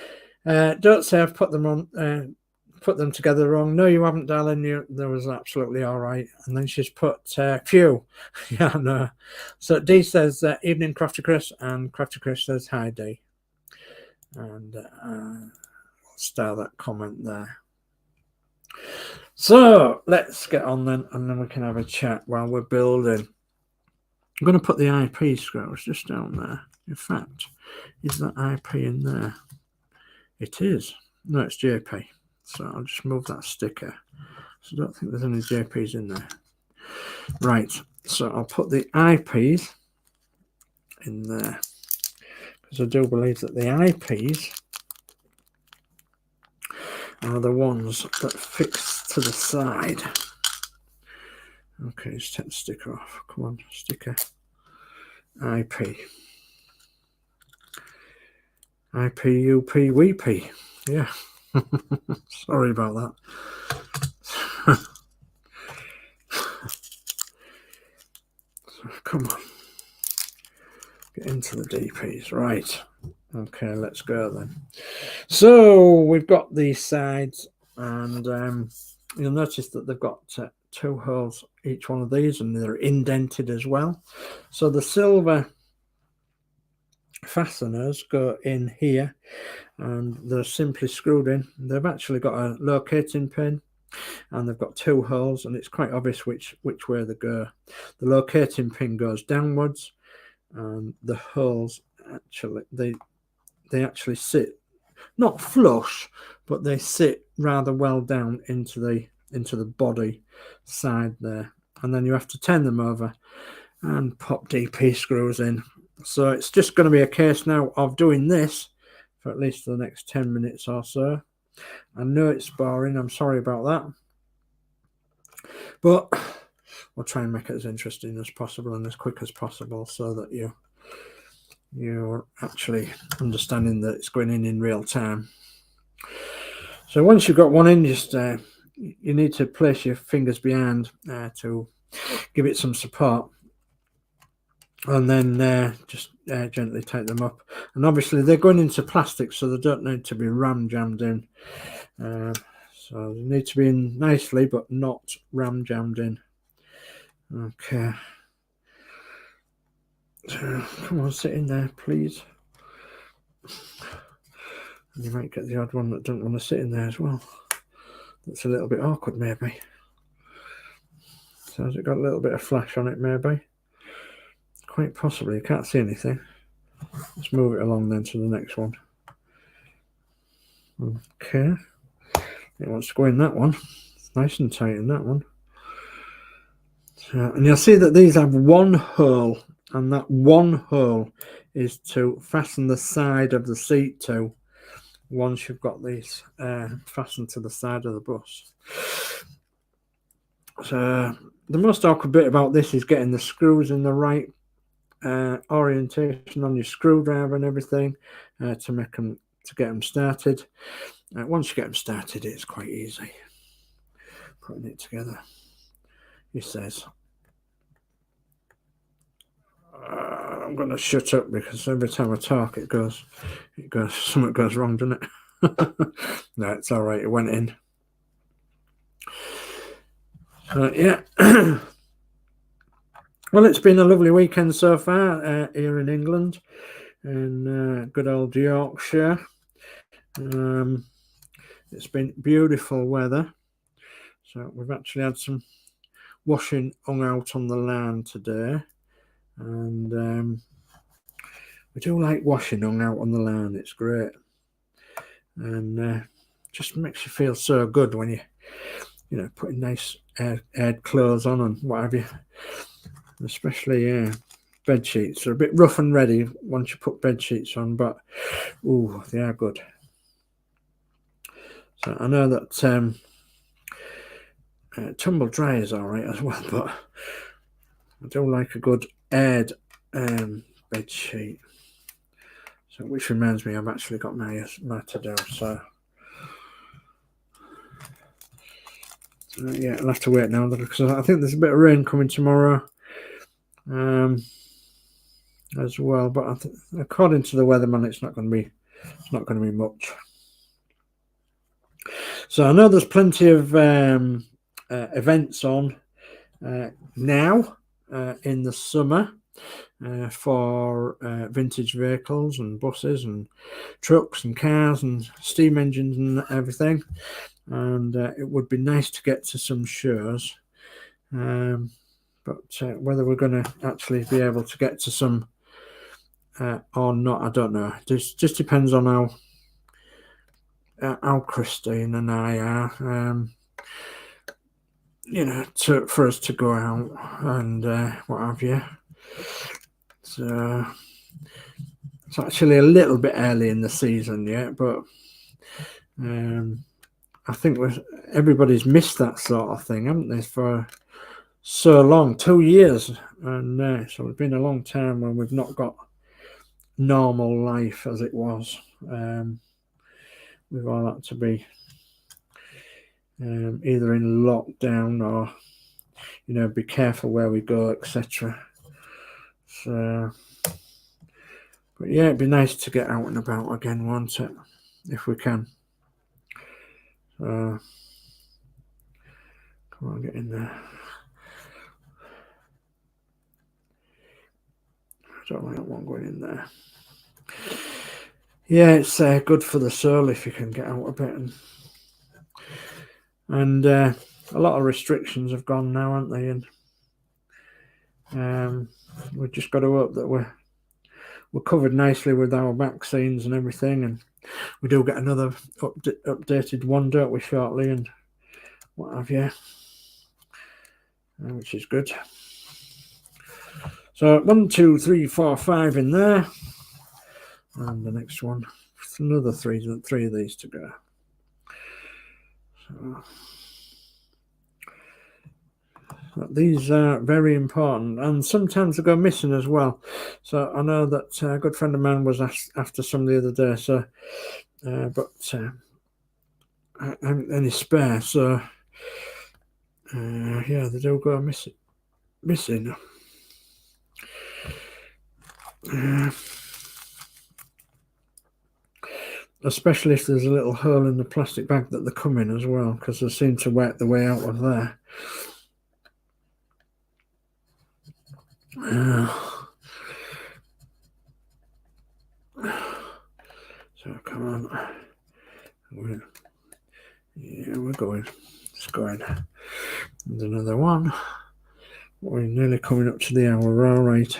don't say I've put them on, put them together wrong. No, you haven't, darling. There was absolutely all right. And then she's put phew. Yeah, no. So D says evening, Crafty Chris, and Crafty Chris says hi, D. And I'll style that comment there. So let's get on then, and then we can have a chat while we're building. I'm going to put the IP screws just down there. In fact, is that IP in there? It is. No, it's JP. So I'll just move that sticker. So I don't think there's any JPs in there. Right. So I'll put the IPs in there, because I do believe that the IPs are the ones that fix to the side. Okay, let's take the sticker off. Come on, sticker. IP. IP, UP, WP. Yeah. Sorry about that. Come on. Get into the DPs. Right. Okay, let's go then. So we've got these sides, and you'll notice that they've got 2 holes each one of these, and they're indented as well. So the silver fasteners go in here, and they're simply screwed in. They've actually got a locating pin, and they've got 2 holes, and it's quite obvious which way they go. The locating pin goes downwards, and the holes actually they actually sit not flush, but they sit rather well down into the body side there, and then you have to turn them over and pop DP screws in. So it's just going to be a case now of doing this for at least the next 10 minutes or so. I know it's boring, I'm sorry about that, but we'll try and make it as interesting as possible and as quick as possible, so that you're actually understanding that it's going in real time. So once you've got one in, just you need to place your fingers behind to give it some support, and then just gently take them up. And obviously they're going into plastic, so they don't need to be ram jammed in. So they need to be in nicely, but not ram jammed in. Okay. So, come on, sit in there, please. And you might get the odd one that doesn't want to sit in there as well. That's a little bit awkward, maybe. So has it got a little bit of flash on it, maybe? Quite possibly. You can't see anything. Let's move it along then to the next one. Okay. It wants to go in that one. It's nice and tight in that one. So, and you'll see that these have one hole, and that one hole is to fasten the side of the seat to once you've got these fastened to the side of the bus. So the most awkward bit about this is getting the screws in the right orientation on your screwdriver and everything to get them started. Once you get them started, it's quite easy putting it together. He says, I'm going to shut up because every time I talk it goes something goes wrong, doesn't it? No, it's all right, it went in. So yeah. Well, it's been a lovely weekend so far here in England, in good old Yorkshire. It's been beautiful weather. So we've actually had some washing hung out on the lawn today. And we do like washing hung out on the lawn. It's great. And just makes you feel so good when you know, putting nice aired clothes on and what have you. Especially bed sheets. They're a bit rough and ready once you put bed sheets on, but ooh, they are good. So I know that tumble dry is all right as well, but I do like a good aired bed sheet. So which reminds me, I've actually got my to do. So yeah, I'll have to wait now because I think there's a bit of rain coming tomorrow. As well, but according to the weatherman, it's not going to be much. So I know there's plenty of events on now in the summer for vintage vehicles and buses and trucks and cars and steam engines and everything, and it would be nice to get to some shows. But whether we're going to actually be able to get to some or not, I don't know. It just depends on how Christine and I are, you know, for us to go out and what have you. So it's actually a little bit early in the season yet, but I think everybody's missed that sort of thing, haven't they, for so long, 2 years, and so it's been a long time when we've not got normal life as it was. We've all had to be either in lockdown or, you know, be careful where we go, etc. So, but yeah, it'd be nice to get out and about again, won't it, if we can. So, come on, get in there. I don't like that one going in there. Yeah, it's good for the soul if you can get out a bit, and a lot of restrictions have gone now, haven't they? And we've just got to hope that we're covered nicely with our vaccines and everything, and we do get another updated one, don't we, shortly, and what have you, which is good. So 1, 2, 3, 4, 5 in there, and the next one, another three of these to go. So these are very important, and sometimes they go missing as well. So I know that a good friend of mine was after some the other day, so but I haven't any spare, so yeah, they do go missing. Especially if there's a little hole in the plastic bag that they come in as well, because they seem to work their way out of there. So come on. We're going. It's going. There's another one. We're nearly coming up to the hour. All right.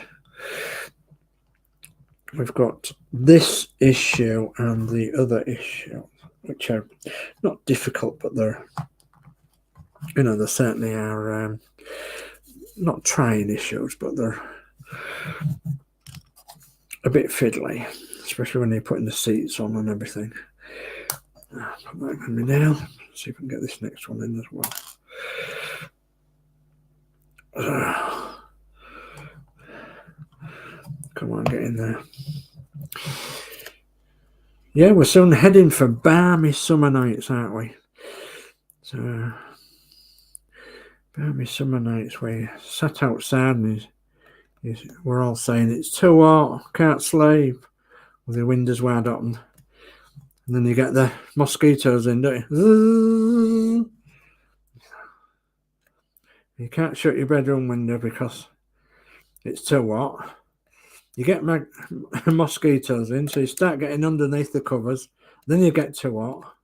We've got this issue and the other issue, which are not difficult, but they're, you know, they certainly are not trying issues, but they're a bit fiddly, especially when you're putting the seats on and everything. Put that on me now. See if I can get this next one in as well. Come on, get in there. Yeah, we're soon heading for balmy summer nights, aren't we? So, balmy summer nights, we sat outside and we're all saying it's too hot, can't sleep, with the windows wide open. And then you get the mosquitoes in, don't you? You can't shut your bedroom window because it's too hot. You get mosquitoes in, so you start getting underneath the covers. Then you get too hot.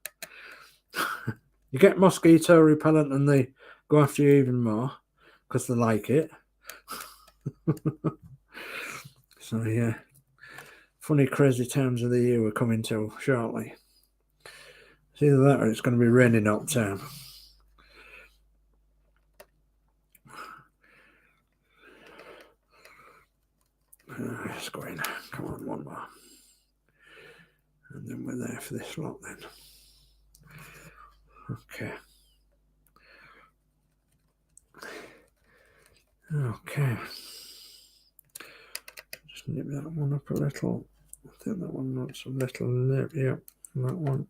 You get mosquito repellent and they go after you even more because they like it. So yeah, funny crazy times of the year we're coming to shortly. It's either that or it's going to be raining all the time. Let's go in. Come on, one more. And then we're there for this lot then. Okay. Okay. Just nip that one up a little. I think that one wants a little nip. Yep, that one.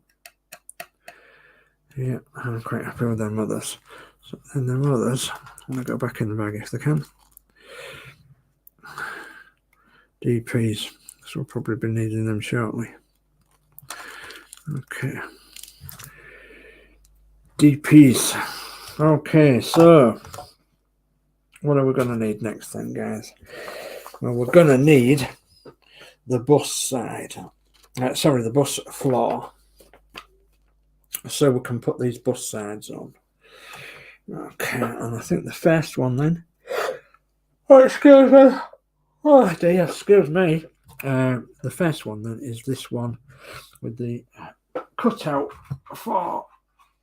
Yeah, I'm quite happy with them others. So then them others, I'm going to go back in the bag if they can. DPs, so we'll probably be needing them shortly. Okay. DPs. Okay, so what are we going to need next then, guys? Well, we're going to need the bus side. Sorry, the bus floor. So we can put these bus sides on. Okay, and I think the first one then. Oh, excuse me. Oh dear, excuse me. The first one then is this one with the cutout for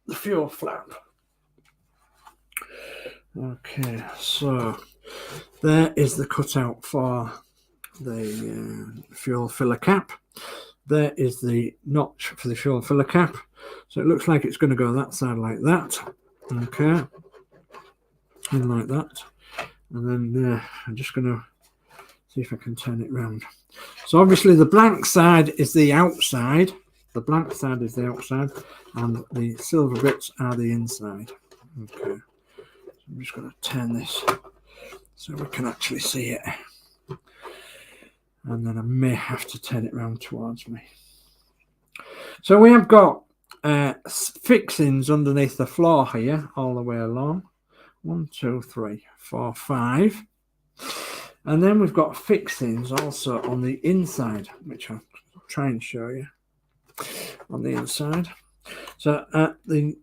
the fuel flap. Okay, so there is the cutout for the fuel filler cap. There is the notch for the fuel filler cap. So it looks like it's going to go that side like that. Okay, and like that. And then I'm just going to see if I can turn it round. So obviously the blank side is the outside. The blank side is the outside, and the silver bits are the inside. Okay, so I'm just going to turn this so we can actually see it. And then I may have to turn it round towards me. So we have got fixings underneath the floor here all the way along. 1, 2, 3, 4, 5. And then we've got fixings also on the inside, which I'll try and show you on the inside. So at the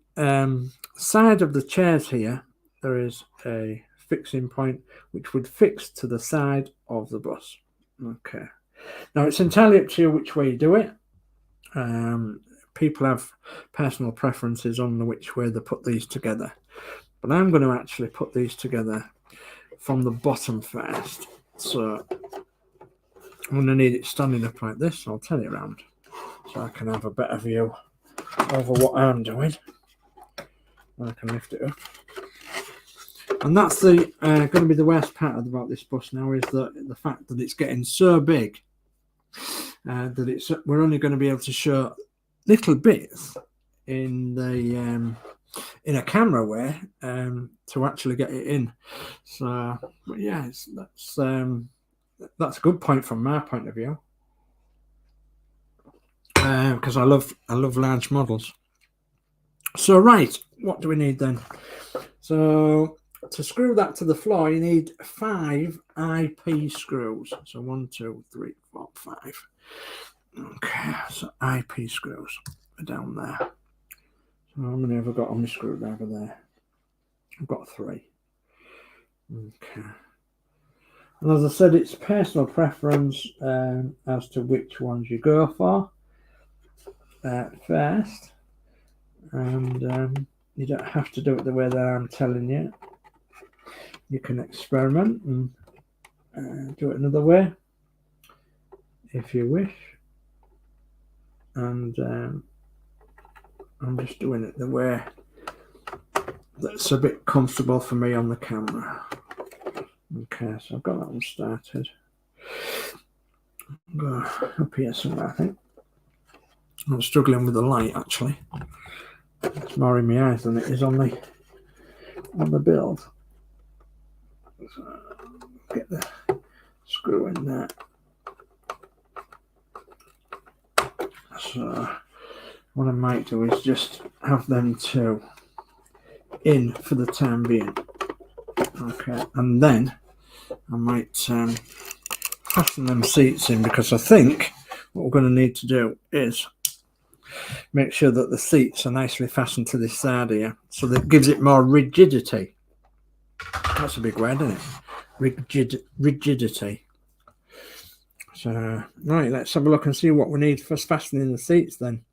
side of the chairs here, there is a fixing point which would fix to the side of the bus. Okay. Now it's entirely up to you which way you do it. People have personal preferences on which way they put these together. But I'm going to actually put these together from the bottom first. So I'm going to need it standing up like this. So I'll turn it around so I can have a better view over what I'm doing. I can lift it up. And that's the going to be the worst part about this bus now, is the fact that it's getting so big that we're only going to be able to show little bits in the in a camera way to actually get it in. So, but yeah, that's a good point from my point of view, because I love large models. So right, what do we need then? So to screw that to the floor, you need 5 IP screws. So 1, 2, 3, 4, 5. Okay, so IP screws are down there. So how many have I got on my screwdriver there? I've got 3. Okay. And as I said, it's personal preference as to which ones you go for first. And you don't have to do it the way that I'm telling you. You can experiment and do it another way if you wish. And I'm just doing it the way that's a bit comfortable for me on the camera. Okay, so I've got that one started. I'll go up here somewhere, I think. I'm struggling with the light actually. It's more in my eyes than it is on the build. So get the screw in there. So what I might do is just have them 2 in for the time being. Okay, and then I might fasten them seats in, because I think what we're going to need to do is make sure that the seats are nicely fastened to this side here, so that gives it more rigidity. That's a big word, isn't it? Rigidity. So, right, let's have a look and see what we need for fastening the seats then.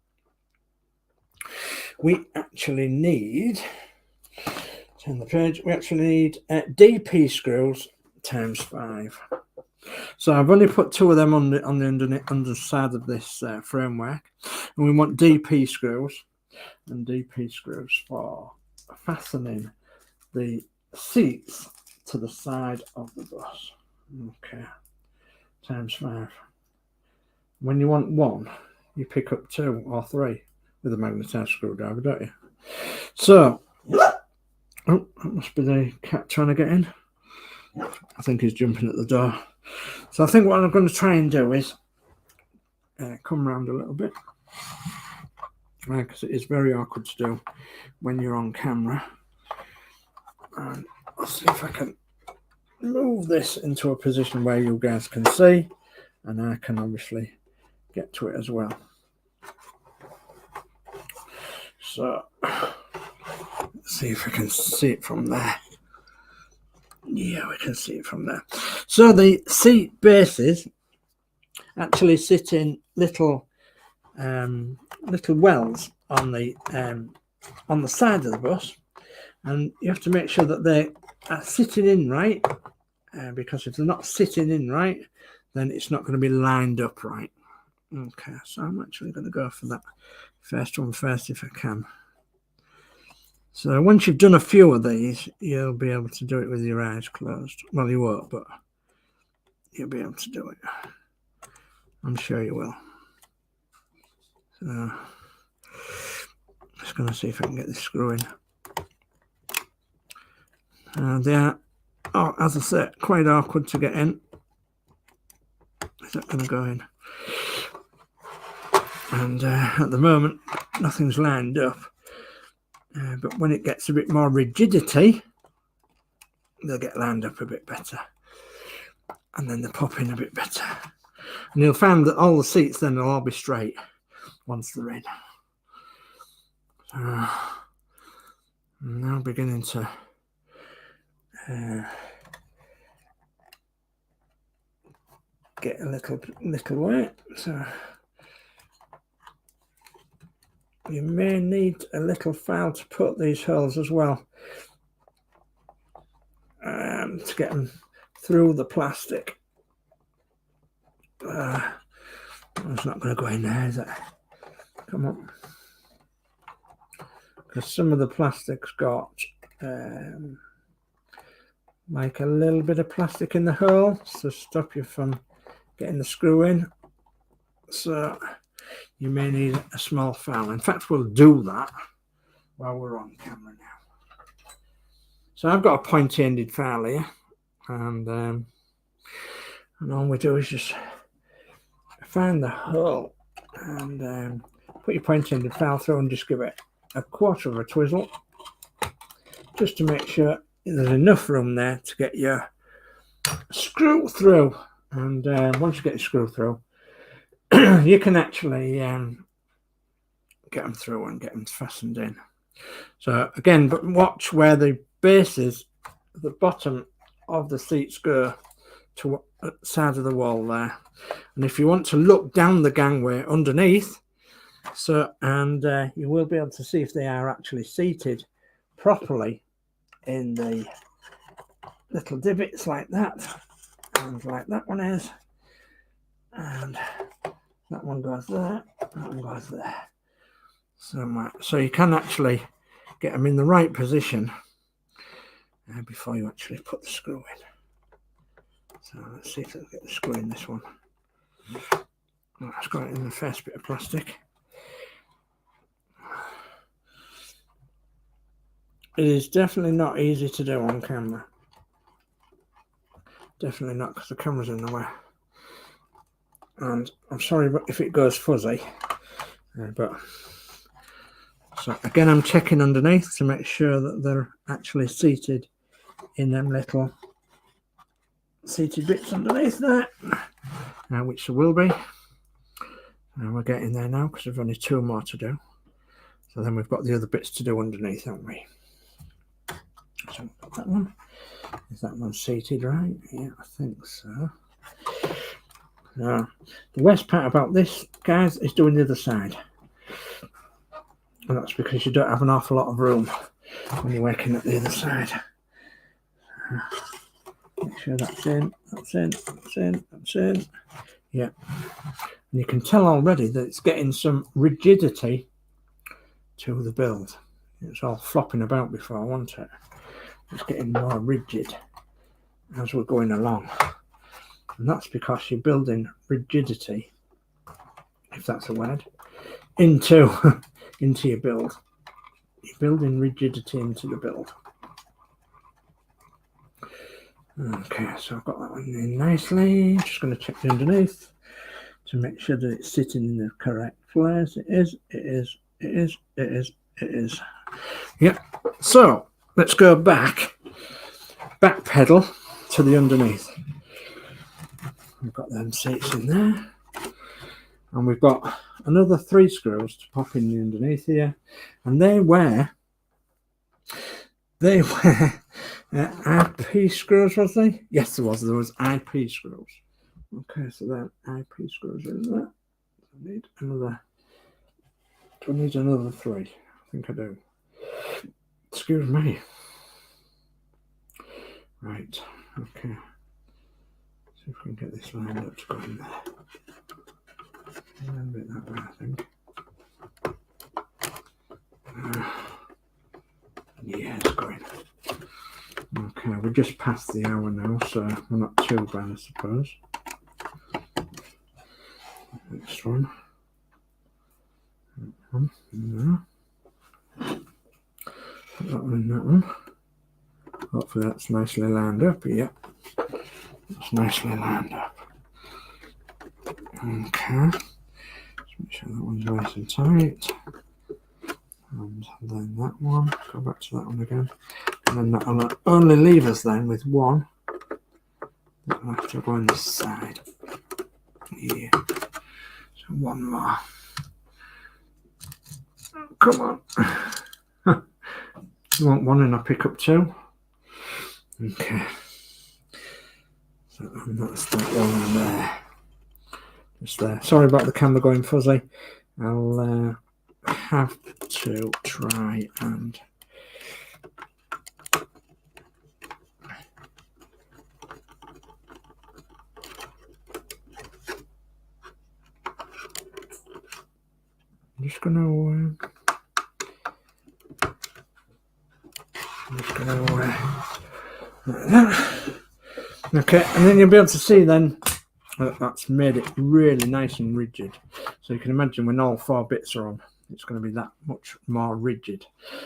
We actually need, turn the page, we actually need DP screws times 5. So I've only put 2 of them on the underside of this framework, and we want DP screws, and DP screws for fastening the seats to the side of the bus. Okay, times 5. When you want 1, you pick up 2 or 3 with a magnetized screwdriver, don't you? So, oh, that must be the cat trying to get in. I think he's jumping at the door. So I think what I'm going to try and do is come round a little bit, because it is very awkward to do when you're on camera. And I'll see if I can move this into a position where you guys can see, and I can obviously get to it as well. So let's see if I can see it from there. Yeah, we can see it from there. So the seat bases actually sit in little wells on the side of the bus, and you have to make sure that they are sitting in right, because if they're not sitting in right, then it's not going to be lined up right. Okay, so I'm actually going to go for that first one first if I can. So once you've done a few of these, you'll be able to do it with your eyes closed. Well, you won't, but you'll be able to do it. I'm sure you will. So just going to see if I can get this screw in. They are, as I said, quite awkward to get in. Is that going to go in? And at the moment, nothing's lined up. But when it gets a bit more rigidity, they'll get lined up a bit better. And then they'll pop in a bit better. And you'll find that all the seats then will all be straight once they're in. So I'm now beginning to get a little weight. So you may need a little file to put these holes as well, to get them through the plastic. It's not going to go in there, is it? Come on. Because some of the plastic's got like a little bit of plastic in the hole to stop you from getting the screw in. So you may need a small file. In fact, we'll do that while we're on camera now. So I've got a pointy-ended file here, and all we do is just find the hole and put your pointy-ended file through and just give it a quarter of a twizzle, just to make sure there's enough room there to get your screw through. And once you get your screw through, you can actually get them through and get them fastened in. So again, but watch where the base is, the bottom of the seats go to the side of the wall there. And if you want to look down the gangway underneath, and you will be able to see if they are actually seated properly in the little divots like that, and like that one is, and that one goes there, that one goes there. So you can actually get them in the right position before you actually put the screw in. So let's see if I can get the screw in this one. It's got it in the first bit of plastic. It is definitely not easy to do on camera. Definitely not, because the camera's in the way. And I'm sorry if it goes fuzzy, but so again, I'm checking underneath to make sure that they're actually seated in them little seated bits underneath there, which there will be. And we're getting there now because we've only 2 more to do. So then we've got the other bits to do underneath, haven't we? So we've got that one. Is that one seated right? Yeah, I think so. The worst part about this, guys, is doing the other side. And that's because you don't have an awful lot of room when you're working at the other side. Make sure that's in, that's in, that's in, that's in. Yeah. And you can tell already that it's getting some rigidity to the build. It's all flopping about before, wasn't it? It's getting more rigid as we're going along. And that's because you're building rigidity, if that's a word, into your build. You're building rigidity into the build. Okay, so I've got that one in nicely. Just going to check the underneath to make sure that it's sitting in the correct place. It is, it is, it is, it is, it is. Yep. So let's go back pedal to the underneath. We've got them seats in there, and we've got another 3 screws to pop in the underneath here, and they were IP screws, was they? Yes, there was IP screws. Okay, so then IP screws in there. I need another. Do I need another 3? I think I do. Excuse me. Right. Okay. See if we can get this lined up to go in there. A little bit that way, I think. Yeah, it's going. Okay, we're just past the hour now, so we're not too bad, I suppose. Next one. No. Put that one in that one. Hopefully that's nicely lined up. Yep. It's nicely lined up. Okay. Just make sure that one's nice and tight. And then that one. Go back to that one again. And then that'll only leave us then with one. That'll have to go on this side. Yeah. So one more. Come on. You want one and I'll pick up 2. Okay. So that's that one there. Just there. Sorry about the camera going fuzzy. I'll have to try and I'm just gonna like that. Okay, and then you'll be able to see then that that's made it really nice and rigid. So you can imagine when all 4 bits are on, it's going to be that much more rigid.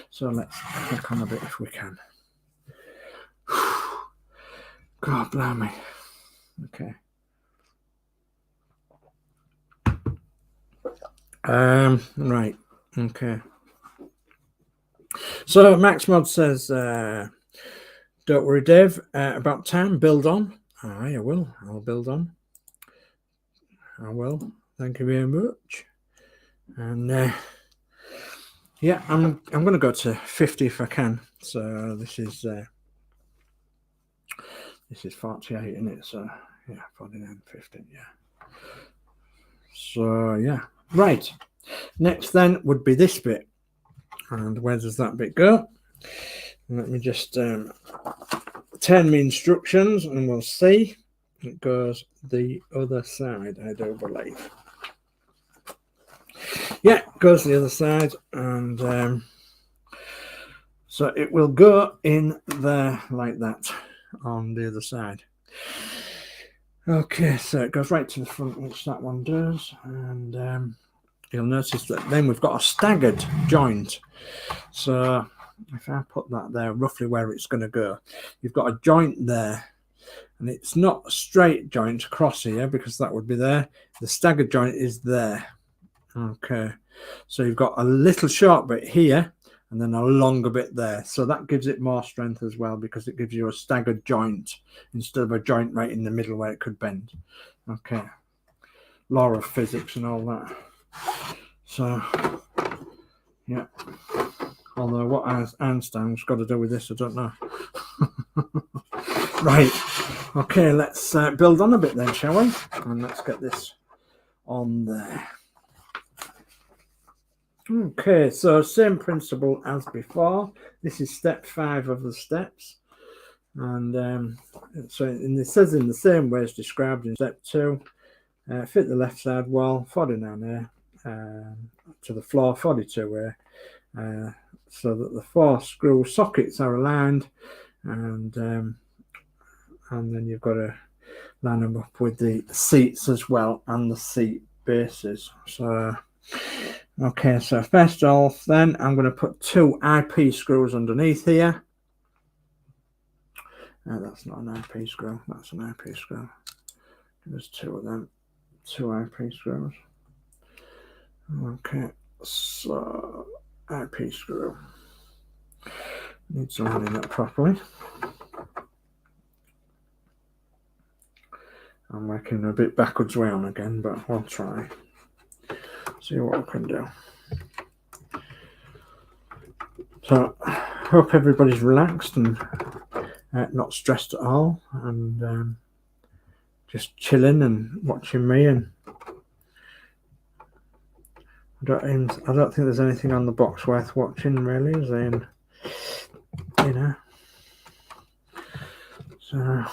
So let's click on a bit if we can. God blimey. Okay. Right. Okay. So Max Mod says Don't worry, Dave. About time. Build on. I will. I'll build on. I will. Thank you very much. And yeah, I'm going to go to 50 if I can. So this is 48, isn't it? So yeah, 49, 50. Yeah. So yeah, right. Next then would be this bit. And where does that bit go? Let me just turn me instructions and we'll see. It goes the other side, I do believe. Yeah, it goes the other side, and so it will go in there like that on the other side. Okay, so it goes right to the front, which that one does, and you'll notice that then we've got a staggered joint. So if I put that there, roughly where it's going to go, you've got a joint there, and it's not a straight joint across here because that would be there. The staggered joint is there. Okay, so you've got a little short bit here and then a longer bit there, so that gives it more strength as well because it gives you a staggered joint instead of a joint right in the middle where it could bend. Okay, law of physics and all that. So yeah, although what Einstein's got to do with this, I don't know. Right, okay, let's build on a bit then, shall we? And let's get this on there. Okay, so same principle as before. This is step 5 of the steps, and it says in the same way as described in step 2. Fit the left side wall 49 to the floor 42 so that the 4 screw sockets are aligned, and then you've got to line them up with the seats as well and the seat bases. So okay, so first off then I'm going to put 2 IP screws underneath here. That's not an IP screw, that's an IP screw. There's 2 of them, 2 IP screws. Okay, so IP screw. Needs to line it up properly. I'm working a bit backwards way on again, but I'll try. See what I can do. So hope everybody's relaxed and not stressed at all, and just chilling and watching me. And I don't think there's anything on the box worth watching, really, is there? You know. So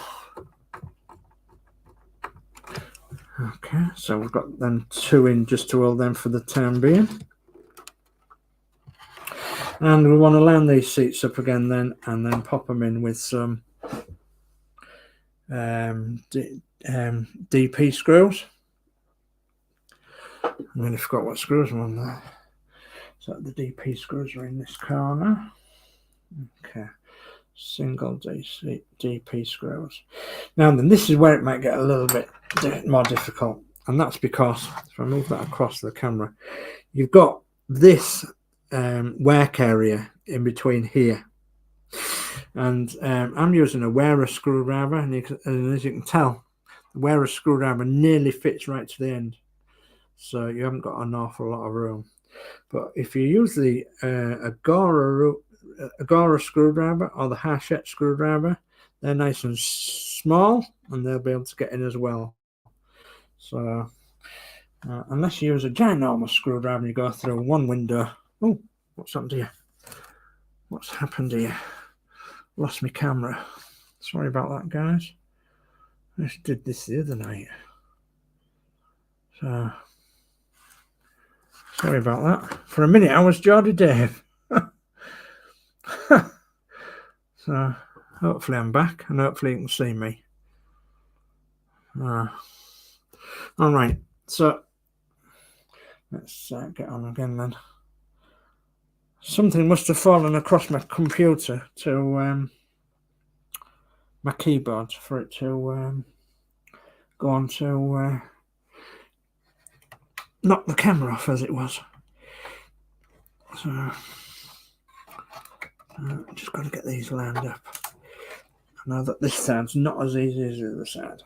okay, so we've got them 2 in just to hold them for the time being. And we want to line these seats up again then, and then pop them in with some DP screws. I really forgot what screws are on there. So the DP screws are in this corner. Okay, single DP screws. Now then, this is where it might get a little bit more difficult, and that's because if I move that across the camera, you've got this work area in between here, and I'm using a wearer screwdriver, and as you can tell, the wearer screwdriver nearly fits right to the end, so you haven't got an awful lot of room. But if you use the Agora screwdriver or the Hachette screwdriver, they're nice and small and they'll be able to get in as well. So unless you use a ginormous screwdriver and you go through one window. Oh, what's happened here? What's happened here? Lost my camera. Sorry about that, guys. I just did this the other night. So sorry about that. For a minute I was Geordie Dave. So hopefully I'm back and hopefully you can see me. All right, so let's get on again then. Something must have fallen across my computer to my keyboard for it to go on to knock the camera off as it was. So just got to get these lined up. I know that this side's not as easy as the other side.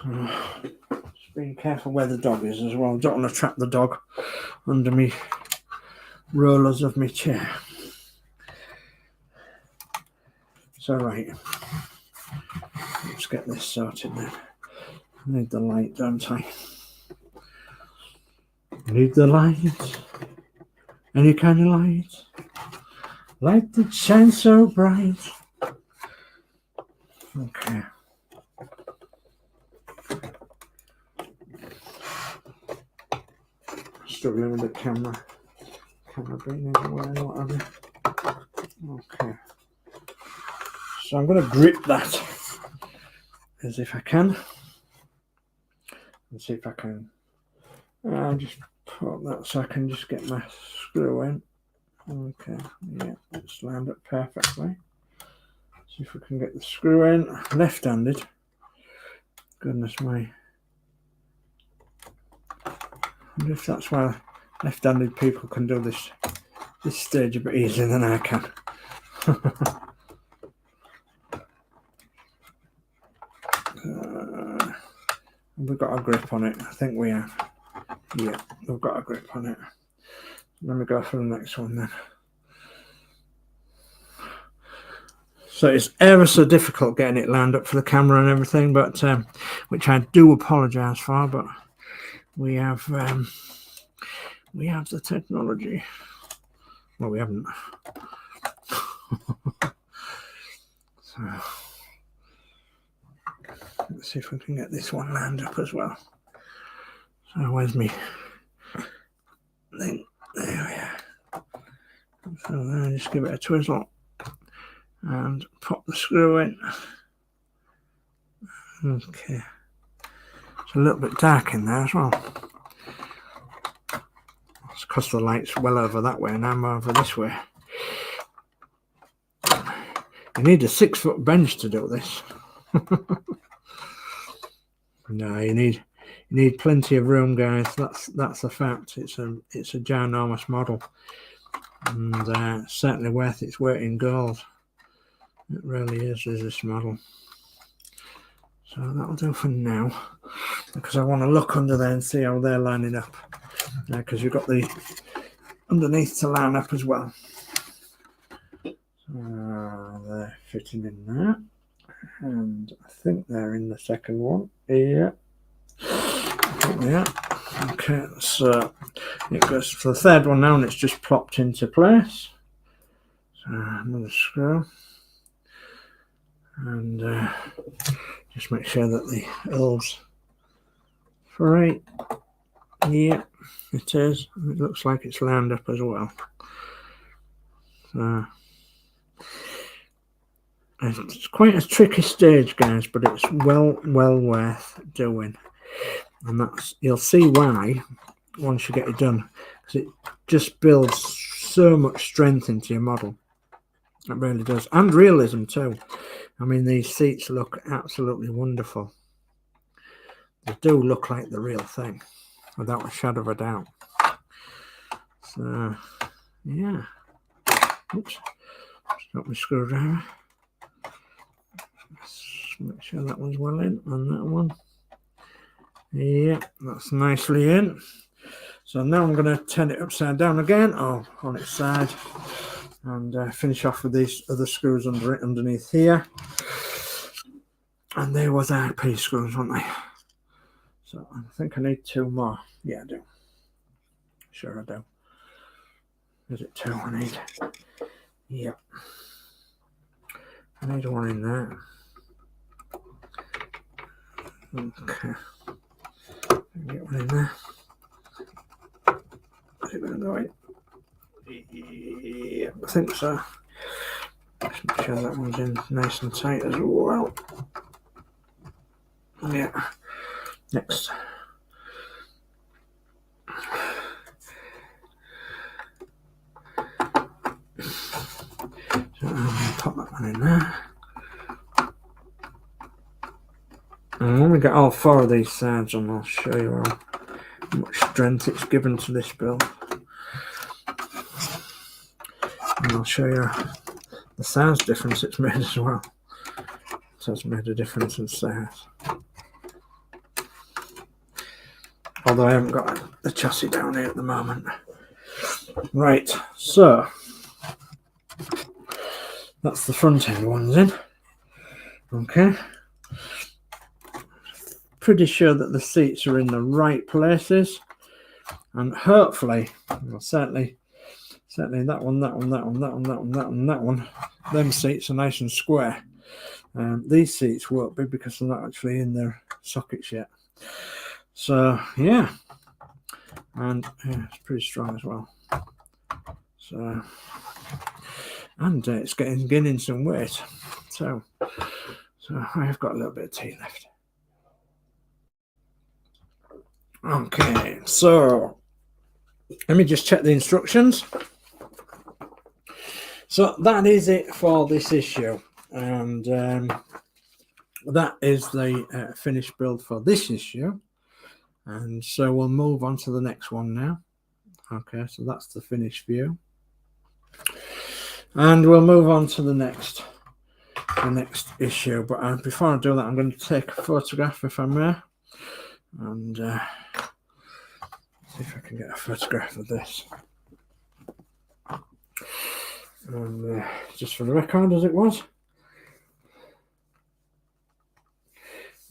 So, just being careful where the dog is as well. Don't want to trap the dog under me rollers of my chair. So right, let's get this sorted then. I need the light, don't I? I need the light. Any kind of light. Light that shines so bright. Okay. Struggling with the camera being everywhere and what have you. Okay. So I'm going to grip that as if I can. And see if I can just put that so I can just get my screw in. Okay, yeah, it's lined up perfectly. See if we can get the screw in. Left-handed. Goodness me. I wonder if that's why left-handed people can do this stage a bit easier than I can. We've got a grip on it. I think we have. Yeah, we've got a grip on it. Let me go for the next one then. So it's ever so difficult getting it lined up for the camera and everything, but which I do apologise for, but we have the technology. Well, we haven't. So let's see if we can get this one lined up as well. So where's me thing? There we are. So then just give it a twizzle and pop the screw in. Okay. It's a little bit dark in there as well. It's because the light's well over that way and I'm over this way. You need a 6-foot bench to do this. No, you need plenty of room, guys. That's a fact. It's a ginormous model, and certainly worth its weight in gold. It really is this model. So that'll do for now, because I want to look under there and see how they're lining up. Because you've got the underneath to line up as well. They're fitting in there, and I think they're in the second one. Yeah. Yeah. Okay, so it goes for the third one now, and it's just plopped into place. So another screw, and just make sure that the hole's free. Yeah, it is. It looks like it's lined up as well. So it's quite a tricky stage, guys, but it's well worth doing, and that's, you'll see why once you get it done, because it just builds so much strength into your model. It really does, and realism too. I mean, these seats look absolutely wonderful. They do look like the real thing, without a shadow of a doubt. So yeah. Oops, stop my screwdriver. Make sure that one's well in on that one. Yeah, that's nicely in. So now I'm going to turn it upside down again, or on its side, and finish off with these other screws under it, underneath here. And they were the IP screws, weren't they? So I think I need 2 more. Yeah, I do. Sure I do. Is it 2 I need? Yeah. I need 1 in there. Okay. Get 1 in there. Is it going to go in? Yeah, I think so. Just make sure that one's in nice and tight as well. Yeah. Next. So I'm going to pop that one in there. And when we get all 4 of these sides on, I'll show you how much strength it's given to this build. And I'll show you the size difference it's made as well. So it's made a difference in size. Although I haven't got the chassis down here at the moment. Right, so that's the front end ones in. Okay. Pretty sure that the seats are in the right places. And hopefully, well, certainly that one, that one, that one, that one, that one, that one, that one. Them seats are nice and square. These seats won't be because they're not actually in their sockets yet. So yeah, and yeah, it's pretty strong as well. So, and it's gaining some weight. So I have got a little bit of tea left. Okay, so let me just check the instructions. So that is it for this issue, and that is the finished build for this issue. And so we'll move on to the next one now. Okay, so that's the finished view, and we'll move on to the next issue. But before I do that, I'm going to take a photograph, if I may, and see if I can get a photograph of this. And just for the record, as it was.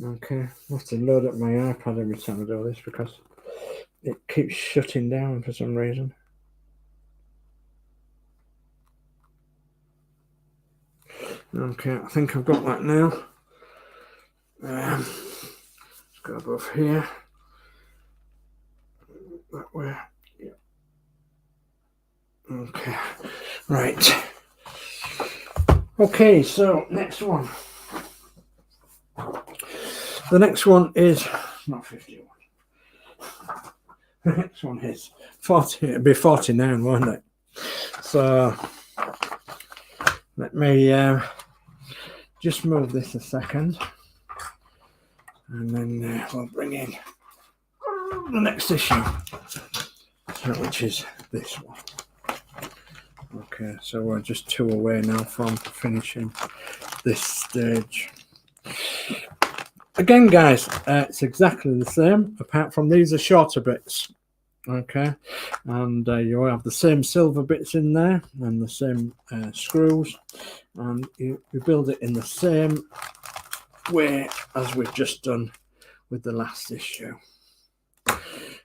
Okay, I have to load up my iPad every time I do this because it keeps shutting down for some reason. Okay, I think I've got that now. Let's go above here. That way. Yeah. Okay, right. Okay, so next one. The next one is not 51. The next one is 40. It'll be 49, won't it? So let me just move this a second, and then we'll bring in the next issue, which is this one. Okay, so we're just 2 away now from finishing this stage. Again, guys, it's exactly the same, apart from these are shorter bits. Okay, and you have the same silver bits in there and the same screws, and you build it in the same way as we've just done with the last issue.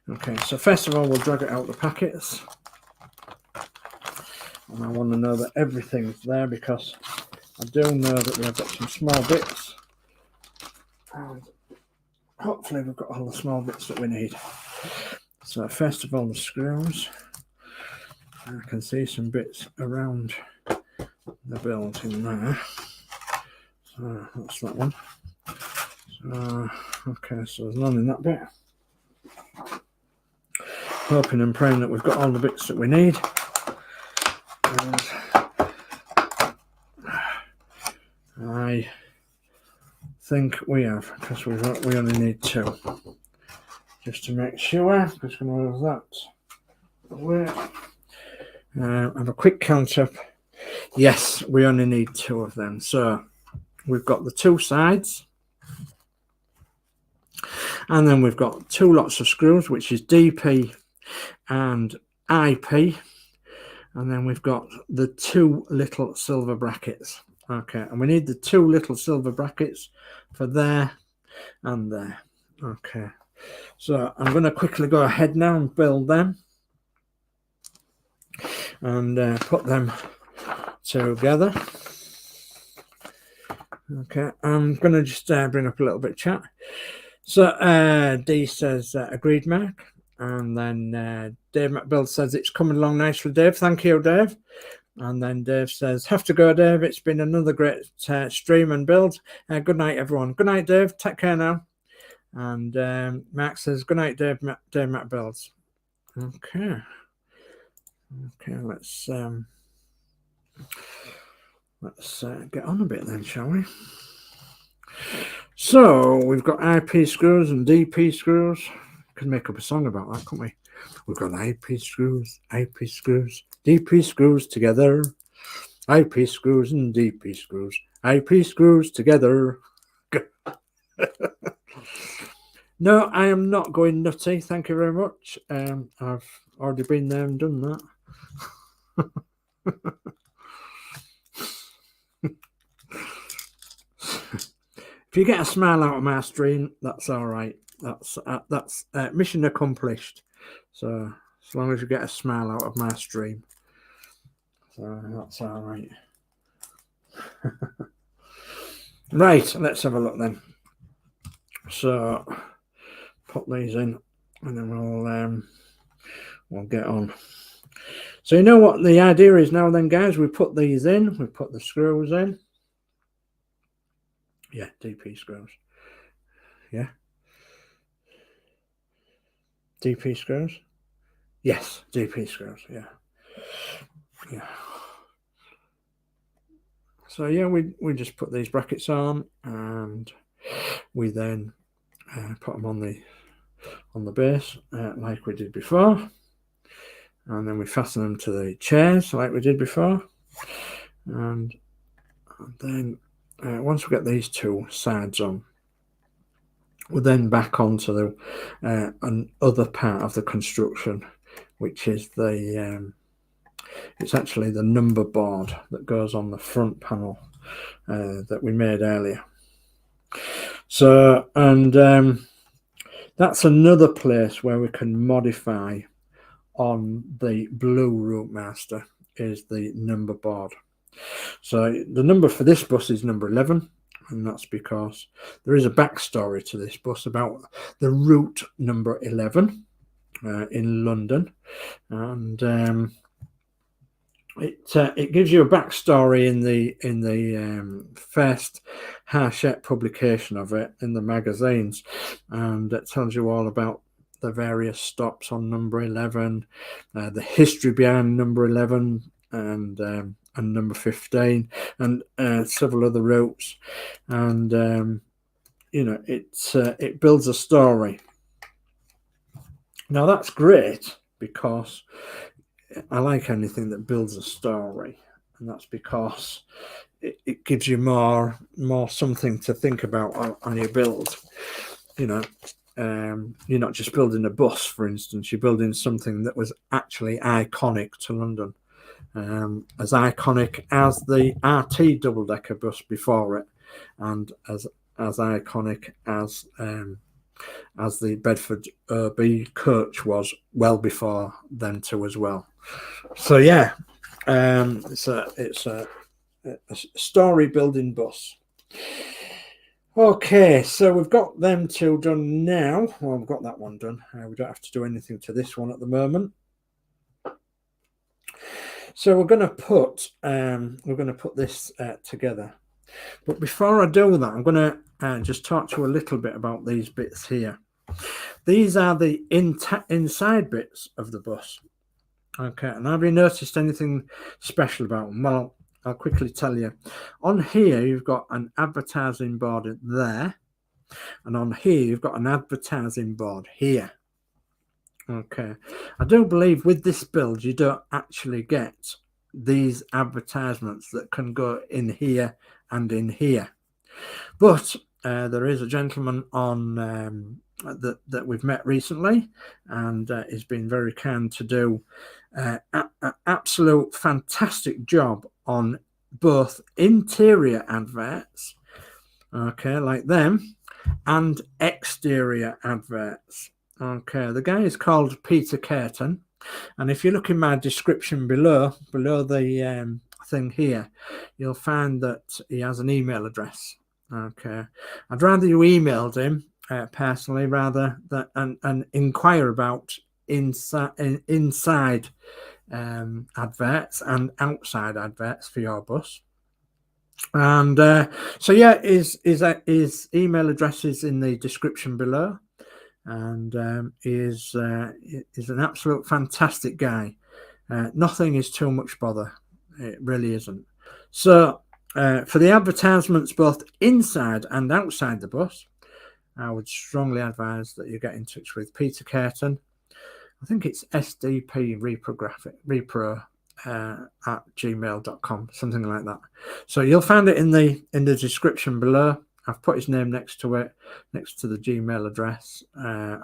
Okay, so first of all, we'll drag it out the packets, and I want to know that everything's there because I do know that we have got some small bits, and hopefully we've got all the small bits that we need. So first of all, the screws. I can see some bits around the build in there. So that's that one. So, okay, so there's none in that bit. Hoping and praying that we've got all the bits that we need. And I think we have, because we only need 2. Just to make sure, I'm just going to move that away. Have a quick count up. Yes, we only need 2 of them. So we've got the 2 sides, and then we've got 2 lots of screws, which is DP and IP, and then we've got the 2 little silver brackets. Okay, and we need the 2 little silver brackets for there and there. Okay. So I'm going to quickly go ahead now and build them and put them together. Okay, I'm going to just bring up a little bit of chat. So D says agreed, Mark, and then Dave Builds says it's coming along nicely, Dave. Thank you, Dave. And then Dave says, have to go, Dave. It's been another great stream and build. Good night, everyone. Good night, Dave. Take care now. And Max says, good night, Dave Matt Builds. Okay. Okay, let's get on a bit then, shall we? So we've got IP screws and DP screws. Could make up a song about that, couldn't we? We've got IP screws, DP screws together. IP screws and DP screws. IP screws together. No, I am not going nutty. Thank you very much. I've already been there and done that. If you get a smile out of my stream, that's all right. That's mission accomplished. So as long as you get a smile out of my stream, so that's all right. Right, let's have a look then. So put these in, and then we'll get on. So you know what the idea is now then, guys? We put these in, we put the screws in. Yeah, DP screws. Yeah. DP screws? Yes, DP screws, yeah. Yeah. So yeah, we just put these brackets on, and we then put them on the base like we did before, and then we fasten them to the chairs like we did before, and then once we get these two sides on, we're then back onto the another part of the construction, which is the it's actually the number board that goes on the front panel that we made earlier. So, and that's another place where we can modify on the blue ROUTEMASTER, is the number board. So the number for this bus is number 11, and that's because there is a backstory to this bus about the route number 11 in London, and it gives you a backstory in the first Hachette publication of it in the magazines, and it tells you all about the various stops on number 11, the history behind number 11, and number 15, and several other routes, and you know, it builds a story. Now that's great because I like anything that builds a story, and that's because it gives you more something to think about on your build. You know, you're not just building a bus, for instance, you're building something that was actually iconic to London, as iconic as the RT double-decker bus before it, and as iconic as the Bedford B coach was well before them too as well. So yeah, it's a story building bus. Okay, so we've got them two done now. Well, we've got that one done. We don't have to do anything to this one at the moment. So we're going to put this together. But before I do that, I'm going to just talk to you a little bit about these bits here. These are the inside bits of the bus. Okay, and have you noticed anything special about them? Well, I'll quickly tell you. On here, you've got an advertising board there, and on here, you've got an advertising board here. Okay, I do believe with this build, you don't actually get these advertisements that can go in here and in here, but there is a gentleman on that we've met recently, and he's been very kind to do an absolute fantastic job on both interior adverts, okay, like them, and exterior adverts. Okay, the guy is called Peter Curtin, and if you look in my description below the thing here, you'll find that he has an email address. Okay, I'd rather you emailed him personally rather than and inquire about inside adverts and outside adverts for your bus. And so yeah, his email address is in the description below, and is an absolute fantastic guy. Nothing is too much bother, it really isn't. So for the advertisements both inside and outside the bus, I would strongly advise that you get in touch with Peter Curtin. I think it's SDP Repro at gmail.com, something like that. So you'll find it in the description below. I've put his name next to it, next to the Gmail address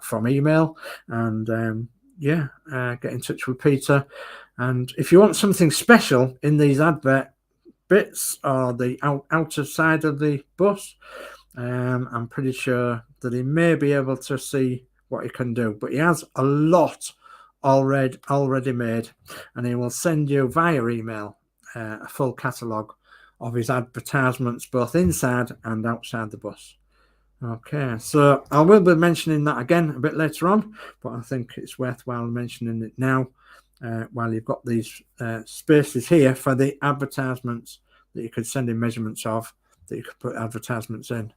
from email. And yeah, get in touch with Peter. And if you want something special in these advert bits or the outer side of the bus, I'm pretty sure that he may be able to see what he can do. But he has a lot already made, and he will send you via email a full catalogue of his advertisements, both inside and outside the bus. Okay, so I will be mentioning that again a bit later on, but I think it's worthwhile mentioning it now while you've got these spaces here for the advertisements that you could send in measurements of, that you could put advertisements in.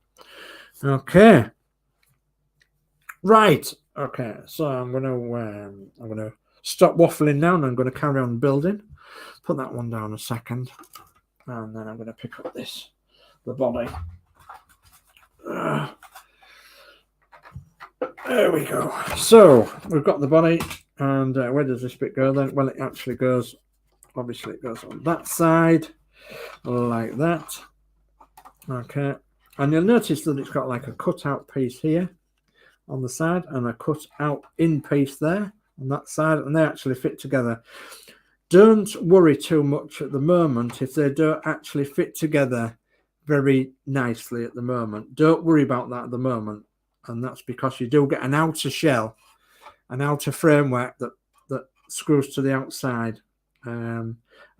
Okay, right. Okay, so I'm gonna stop waffling now, and I'm going to carry on building. Put that one down a second, and then I'm going to pick up the body. There we go. So we've got the body, and where does this bit go then? Well, it actually goes, obviously it goes on that side, like that. Okay, and you'll notice that it's got like a cut-out piece here on the side and a cut out in piece there on that side, and they actually fit together. Don't worry too much at the moment if they don't actually fit together very nicely at the moment. Don't worry about that at the moment, and that's because you do get an outer shell, an outer framework that screws to the outside, and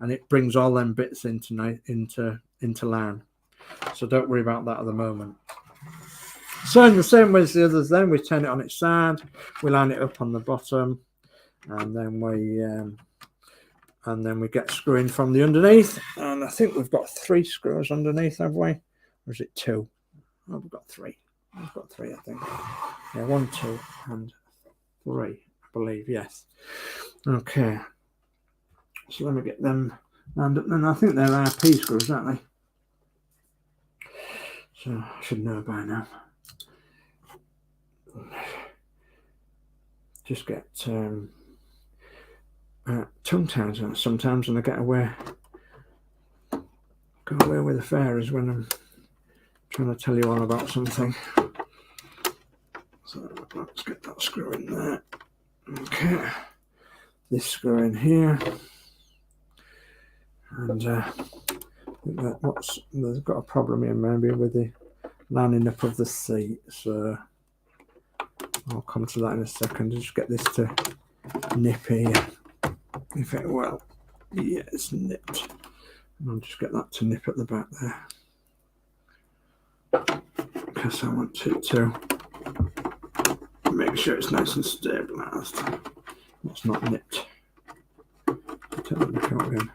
it brings all them bits into line. So don't worry about that at the moment. So in the same way as the others, then we turn it on its side, we line it up on the bottom, and then we get screwing from the underneath. And I think we've got 3 screws underneath, have we? Or is it 2? Oh, we've got 3. We've got 3, I think. Yeah, 1, 2, and 3, I believe. Yes. Okay. So let me get them lined up. And I think they're RP screws, aren't they? So I should know by now. Just get tongue-tied sometimes, and I go away with the fairies when I'm trying to tell you all about something. So let's get that screw in there. Okay, this screw in here, and there's got a problem here maybe with the lining up of the seat, so I'll come to that in a second. Just get this to nip here. If it will, yeah, it's nipped. And I'll just get that to nip at the back there, because I want it to make sure it's nice and stabilised. It's not nipped. Take that back out again.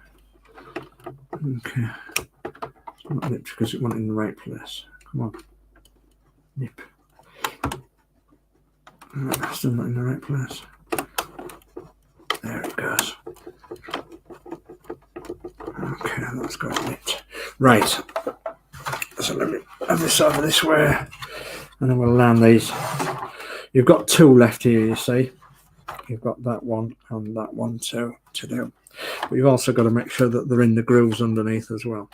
Okay, it's not nipped because it wasn't in the right place. Come on, nip. Still not in the right place. There it goes. Okay, that's got it. Right. So let me have this over this way, and then we'll line these. You've got 2 left here, you see. You've got that one and that one to do. But you've also got to make sure that they're in the grooves underneath as well.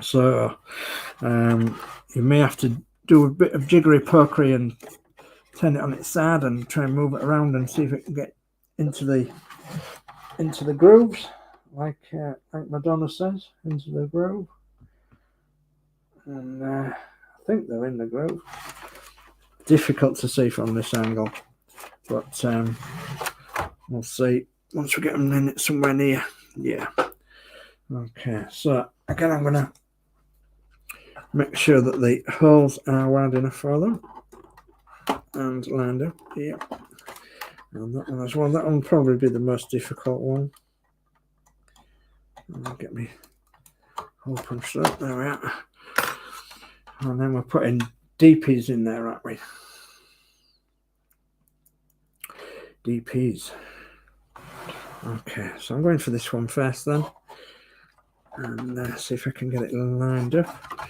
So you may have to do a bit of jiggery pokery and turn it on its side and try and move it around and see if it can get into the grooves, like Madonna says, into the groove. And I think they're in the groove. Difficult to see from this angle, but we'll see once we get them in it somewhere near. Yeah. Okay, so again, I'm going to make sure that the holes are wide enough for them and lined up. Yeah. And that one as well. That one will probably be the most difficult one. I'll get me hole punched up. There we are. And then we're putting DPs in there, aren't we? DPs. Okay, so I'm going for this one first then. And see if I can get it lined up.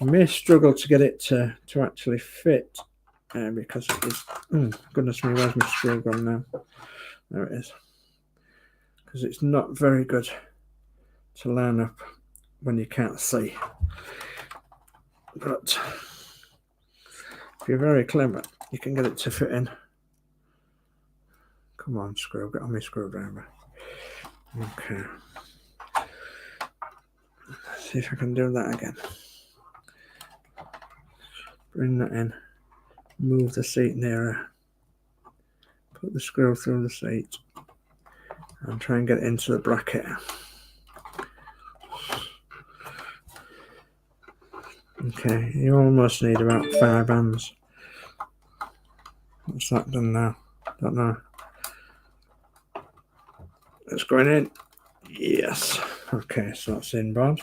You may struggle to get it to actually fit. Because it is, goodness me, where's my screw gun now? There it is. because it's not very good to line up when you can't see. But if you're very clever, you can get it to fit in. Come on, screw, get on my screwdriver. Okay. Let's see if I can do that again. Bring that in. Move the seat nearer. Put the screw through the seat. And try and get it into the bracket. Okay, you almost need about 5 hands. What's that done now? Don't know. It's going in. Yes. Okay, so that's in board.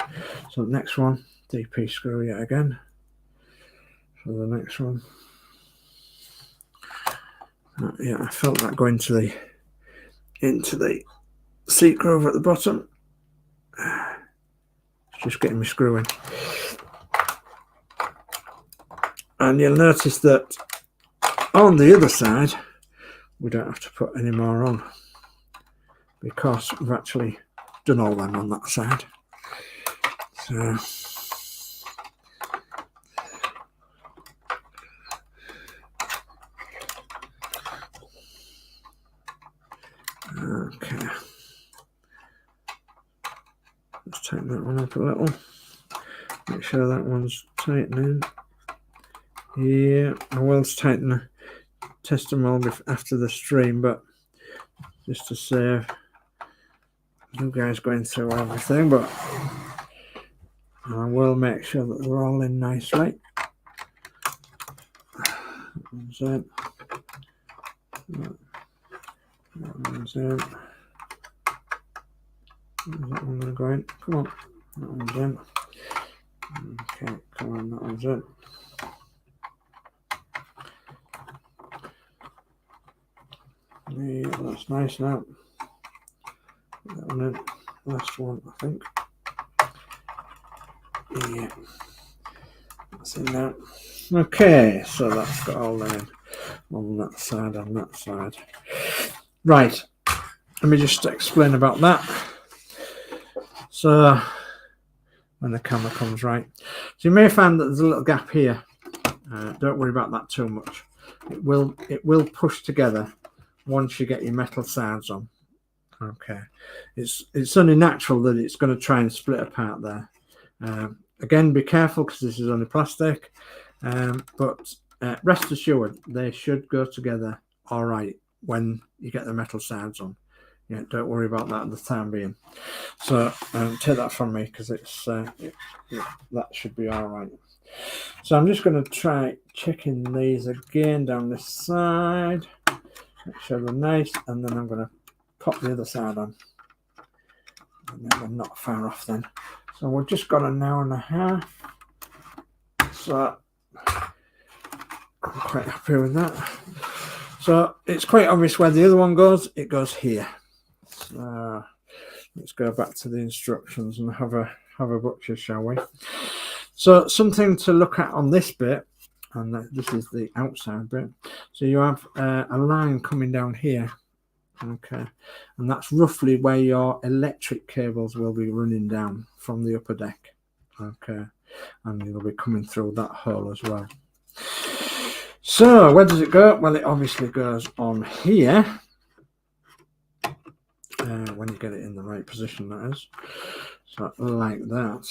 So the next one, DP screw yet again. For the next one. Yeah, I felt that going into the seat groove at the bottom. It's just getting me screwing. And you'll notice that on the other side, we don't have to put any more on because we've actually done all them on that side. So okay, let's tighten that one up a little. Make sure that one's tightening. Yeah, I will test them all after the stream, but just to save you guys going through everything, but I will make sure that they're all in nicely. That one's in. That one's in. Is that one going to go in? Come on. That one's in. Okay, come on, that one's in. Yeah, that's nice now. That one in. Last one, I think. Yeah. That's in now. Okay, so that's got all in on that side, Right. Let me just explain about that. So when the camera comes right. So you may find that there's a little gap here. Don't worry about that too much. It will push together once you get your metal sides on. Okay, it's only natural that it's going to try and split apart there. Again, be careful because this is only plastic, but rest assured they should go together all right when you get the metal sides on. Yeah, don't worry about that at the time being. So take that from me because it's that should be all right. So I'm just going to try checking these again down this side. Make sure they're nice, and then I'm going to pop the other side on. And then we're not far off then. So we've just got an hour and a half. So I'm quite happy with that. So it's quite obvious where the other one goes. It goes here. So let's go back to the instructions and have a butcher, shall we? So something to look at on this bit, and this is the outside bit. So you have a line coming down here, okay, and that's roughly where your electric cables will be running down from the upper deck, okay, and it'll be coming through that hole as well. So where does it go? Well, it obviously goes on here. When you get it in the right position, that is. So like that.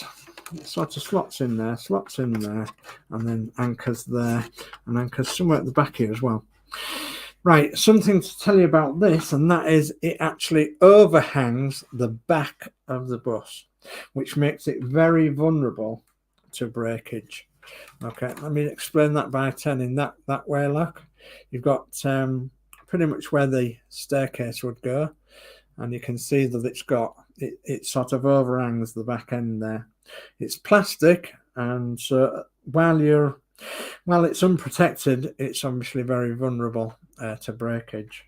It sort of slots in there, and then anchors there, and anchors somewhere at the back here as well. Right, something to tell you about this, and that is it actually overhangs the back of the bus, which makes it very vulnerable to breakage. Okay, let me explain that by turning that way, look. You've got pretty much where the staircase would go, and you can see that it sort of overhangs the back end there. It's plastic, and so while it's unprotected, it's obviously very vulnerable to breakage.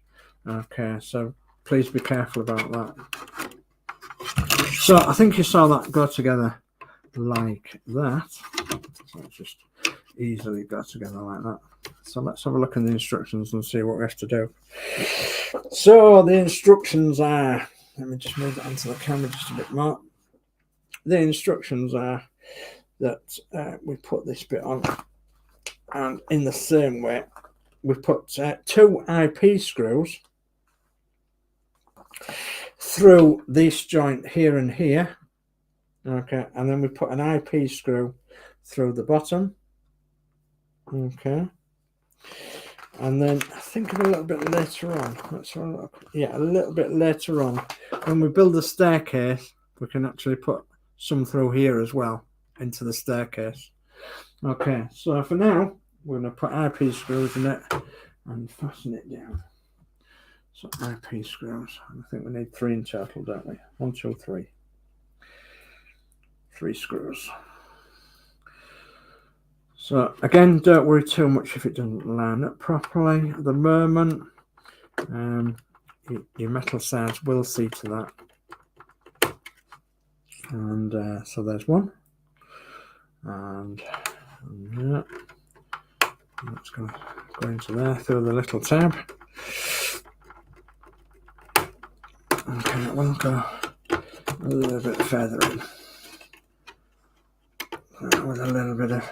Okay, so please be careful about that. So I think you saw that go together like that. So it's just easily go together like that. So let's have a look in the instructions and see what we have to do. So the instructions are, let me just move that onto the camera just a bit more. The instructions are that we put this bit on, and in the same way we put 2 IP screws through this joint here and here, okay, and then we put an IP screw through the bottom, okay, and then I think of a little bit later on, let's have a look. Yeah, a little bit later on when we build the staircase, we can actually put some through here as well into the staircase. Okay, so for now we're going to put IP screws in it and fasten it down. So IP screws, I think we need 3 in total, don't we? 1, 2, 3. 3 screws. So again, don't worry too much if it doesn't line up properly at the moment. Your metal sides will see to that. And so there's one. And yeah, that's going to go into there through the little tab. Okay, it will go a little bit further in with a little bit of,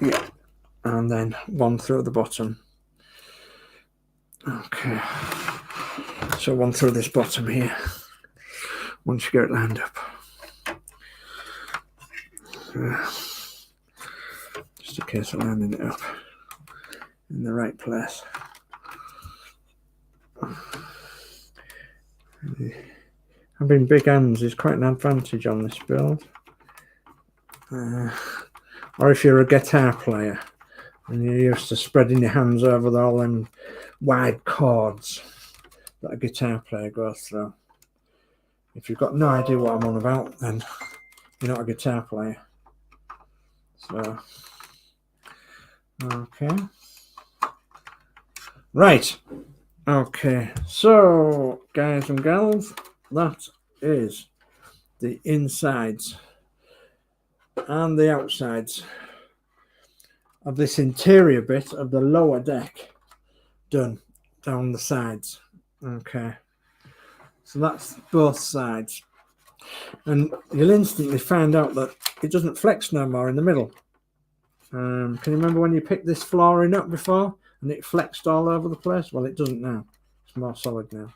yeah, and then one through the bottom. Okay, so one through this bottom here once you get it lined up. Just in case of lining it up in the right place. Having big hands is quite an advantage on this build. Or if you're a guitar player and you're used to spreading your hands over all them wide chords that a guitar player goes through. If you've got no idea what I'm on about, then you're not a guitar player. So, okay. Right. Okay. So, guys and gals, that is the insides and the outsides of this interior bit of the lower deck done down the sides. Okay. So that's both sides. And you'll instantly find out that it doesn't flex no more in the middle. Can you remember when you picked this flooring up before and it flexed all over the place? Well, it doesn't now. It's more solid now.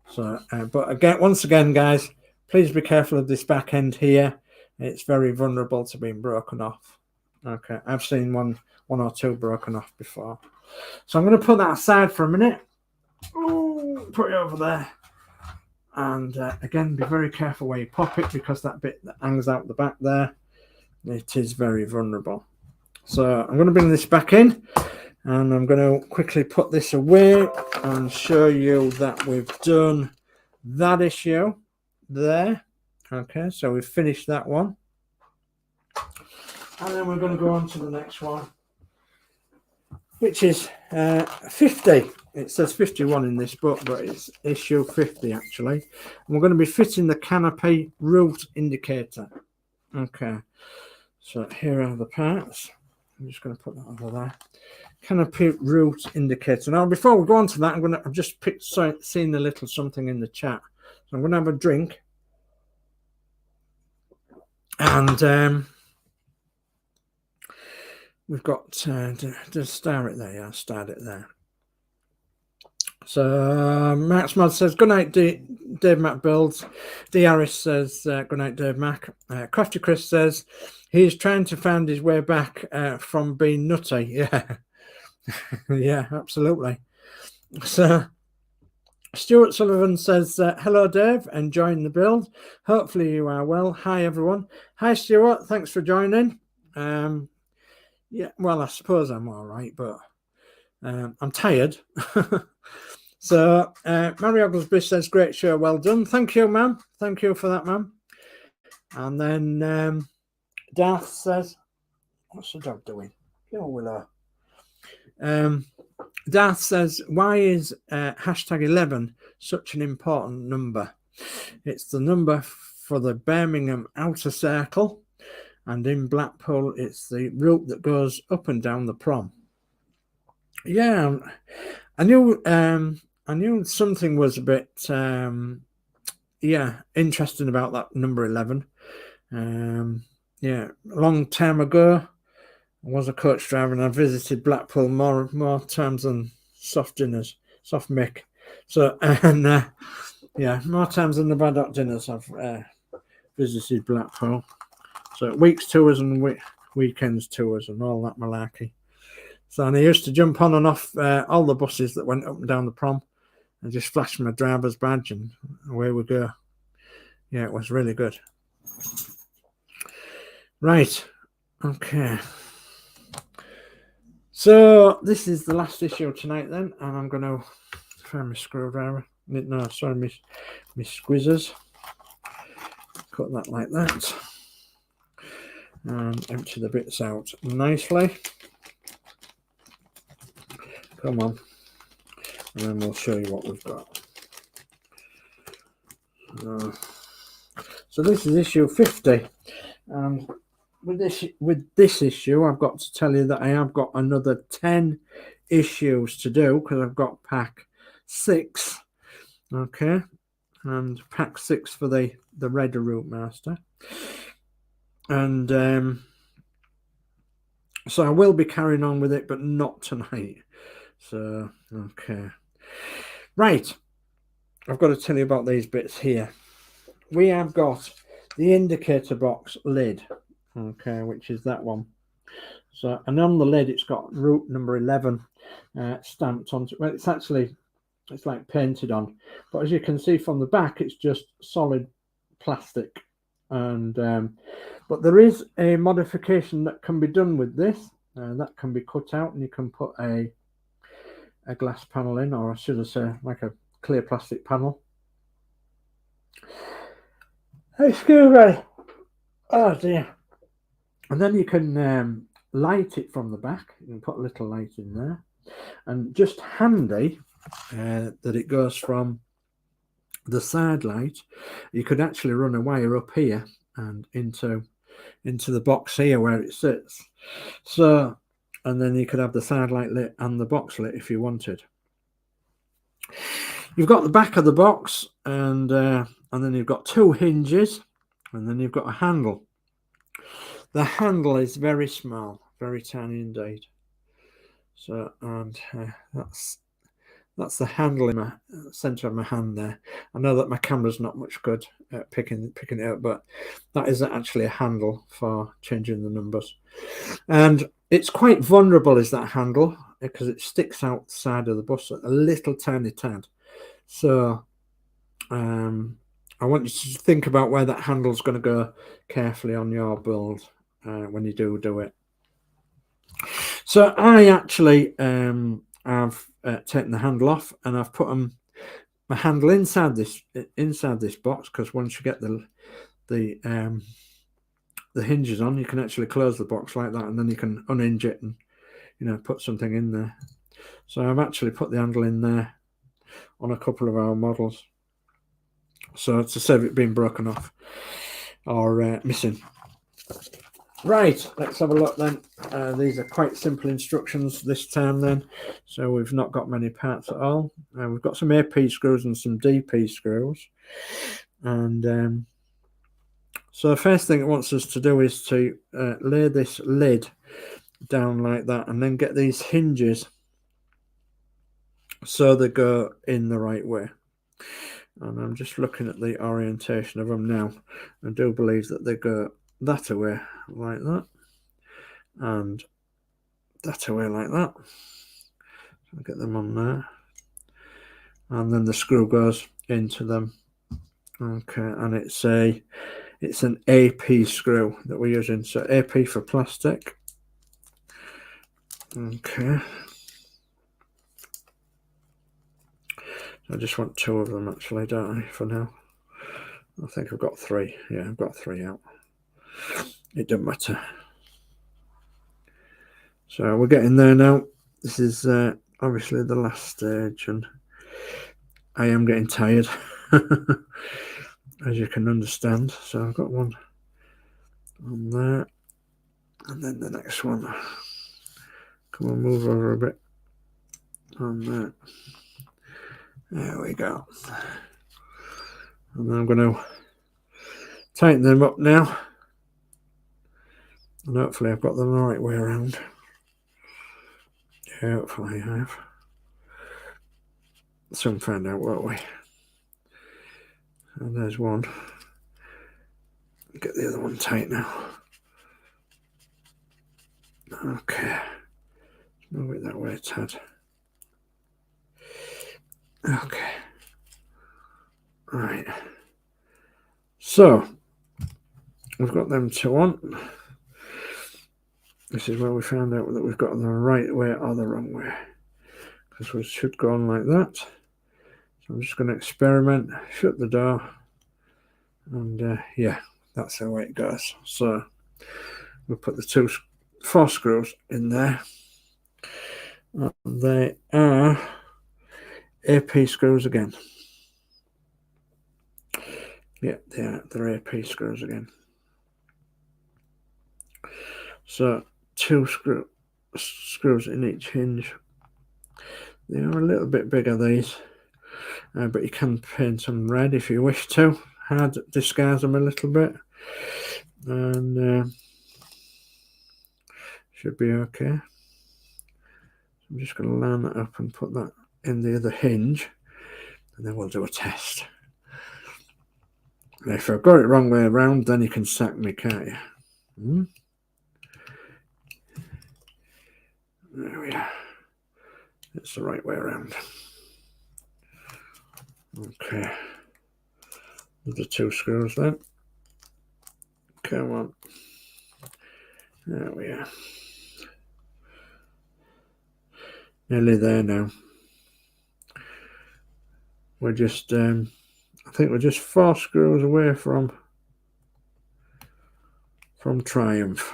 So, but again, once again, guys, please be careful of this back end here. It's very vulnerable to being broken off. Okay, I've seen one or two broken off before. So I'm going to put that aside for a minute. Ooh, put it over there. And again, be very careful where you pop it, because that bit that hangs out the back there, it is very vulnerable. So I'm going to bring this back in, and I'm going to quickly put this away and show you that we've done that issue there. Okay, so we've finished that one. And then we're going to go on to the next one, which is 50. It says 51 in this book, but it's issue 50 actually. And we're going to be fitting the canopy root indicator. Okay, so here are the parts. I'm just going to put that over there. Canopy root indicator. Now, before we go on to that, I've just seen a little something in the chat. So I'm going to have a drink. And we've got to start it there. Yeah, start it there. So Max Modz says, good night, Dave Mac Builds. D. Harris says, good night, Dave Mac. Crafty Chris says, he's trying to find his way back from being nutty. Yeah. Yeah, absolutely. So Stuart Sullivan says, hello, Dave, enjoying the build. Hopefully you are well. Hi, everyone. Hi, Stuart. Thanks for joining. Yeah, well, I suppose I'm all right, but I'm tired. So Mary Ogilvie says, great show, well done. Thank you, ma'am. Thank you for that, ma'am. And then Darth says, what's the dog doing? Oh, Willow. Darth says, why is hashtag 11 such an important number? It's the number for the Birmingham outer circle, and in Blackpool it's the route that goes up and down the prom. Yeah, I knew something was a bit yeah, interesting about that number 11. Yeah, a long time ago, I was a coach driver and I visited Blackpool more times than soft dinners, soft mick. So, and yeah, more times than the bad hot dinners I've visited Blackpool. So weeks tours and weekends tours and all that malarkey. So, and I used to jump on and off all the buses that went up and down the prom and just flash my driver's badge and away we go. Yeah, it was really good. Right. Okay. So this is the last issue tonight then, and I'm going to find my screwdriver. No, sorry, my squizzers. Cut that like that. And empty the bits out nicely. Come on. And then we'll show you what we've got. So this is issue 50. With this issue, I've got to tell you that I have got another 10 issues to do because I've got pack 6. Okay. And pack 6 for the Red ROUTEMASTER. And so I will be carrying on with it, but not tonight. So, okay. Right. I've got to tell you about these bits here. We have got the indicator box lid, okay, which is that one. So, and on the lid, it's got route number 11 stamped onto it. Well, it's like painted on, but as you can see from the back, it's just solid plastic. And but there is a modification that can be done with this. That can be cut out, and you can put a glass panel in, or should I say, like a clear plastic panel. Excuse me. Oh dear. And then you can light it from the back. You can put a little light in there. And just handy that it goes from the side light. You could actually run a wire up here and into the box here where it sits. So, and then you could have the side light lit and the box lit if you wanted. You've got the back of the box, and then you've got 2 hinges, and then you've got a handle. The handle is very small, very tiny indeed. So, and that's the handle in my center of my hand there. I know that my camera's not much good at picking it up, but that is actually a handle for changing the numbers. And it's quite vulnerable, is that handle, because it sticks out the side of the bus a little tiny tad. So I want you to think about where that handle is going to go carefully on your build when you do it. So I actually have taken the handle off, and I've put my handle inside this box, because once you get the hinges on, you can actually close the box like that, and then you can unhinge it and, you know, put something in there. So I've actually put the handle in there on a couple of our models, so to save it being broken off or missing. Right, let's have a look then. These are quite simple instructions this time then, so we've not got many parts at all. We've got some AP screws and some DP screws, and so the first thing it wants us to do is to lay this lid down like that, and then get these hinges so they go in the right way. And I'm just looking at the orientation of them now. I do believe that they go that away like that, and that away like that. So I'll get them on there, and then the screw goes into them. Okay, and it's an AP screw that we're using. So AP for plastic. Okay. I just want 2 of them actually, don't I, for now? I think I've got 3. Yeah, I've got 3 out. It doesn't matter. So we're getting there now. This is obviously the last stage, and I am getting tired, as you can understand. So I've got one on there, and then the next one. Come on, move over a bit. On there. There we go. And then I'm going to tighten them up now. And hopefully I've got them the right way around. Yeah, hopefully I have. Soon find out, won't we? And there's one. Get the other one tight now. Okay. Move it that way, Tad. Okay. Right. So, we've got them two on. This is where we found out that we've got them the right way or the wrong way. Because we should go on like that. So I'm just going to experiment, shut the door, and yeah, that's the way it goes. So we'll put the 4 screws in there. They are AP screws again. Yeah, they're AP screws again. So 2 screws in each hinge. They are a little bit bigger, these, but you can paint them red if you wish to. Hard disguise them a little bit, and should be okay. I'm just going to line that up and put that in the other hinge, and then we'll do a test. If I've got it wrong way around, then you can sack me, can't you? There we are. It's the right way around. Okay. The 2 screws then. Come on. There we are. Nearly there now. We're just, I think we're just 4 screws away from triumph.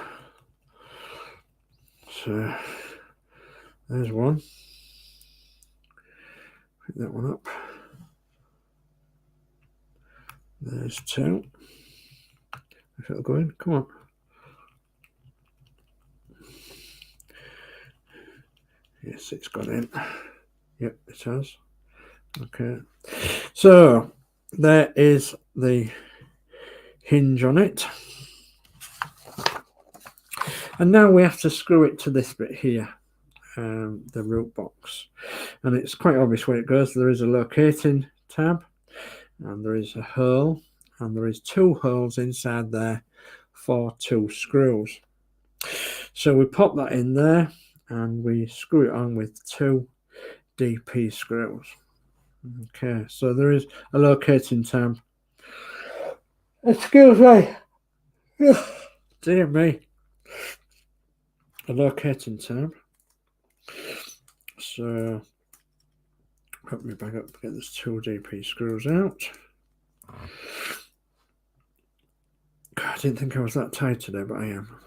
So there's one. Pick that one up. There's 2. If it'll go in, come on. Yes, it's got in. Yep, it has. Okay. So there is the hinge on it. And now we have to screw it to this bit here, the root box. And it's quite obvious where it goes. There is a locating tab, and there is a hole, and there is 2 holes inside there for 2 screws. So we pop that in there, and we screw it on with 2 DP screws. Okay, so there is a locating tab. Excuse me. Dear me. A locating tab. So put me back up, get those 2 DP screws out. God, I didn't think I was that tight today, but I am.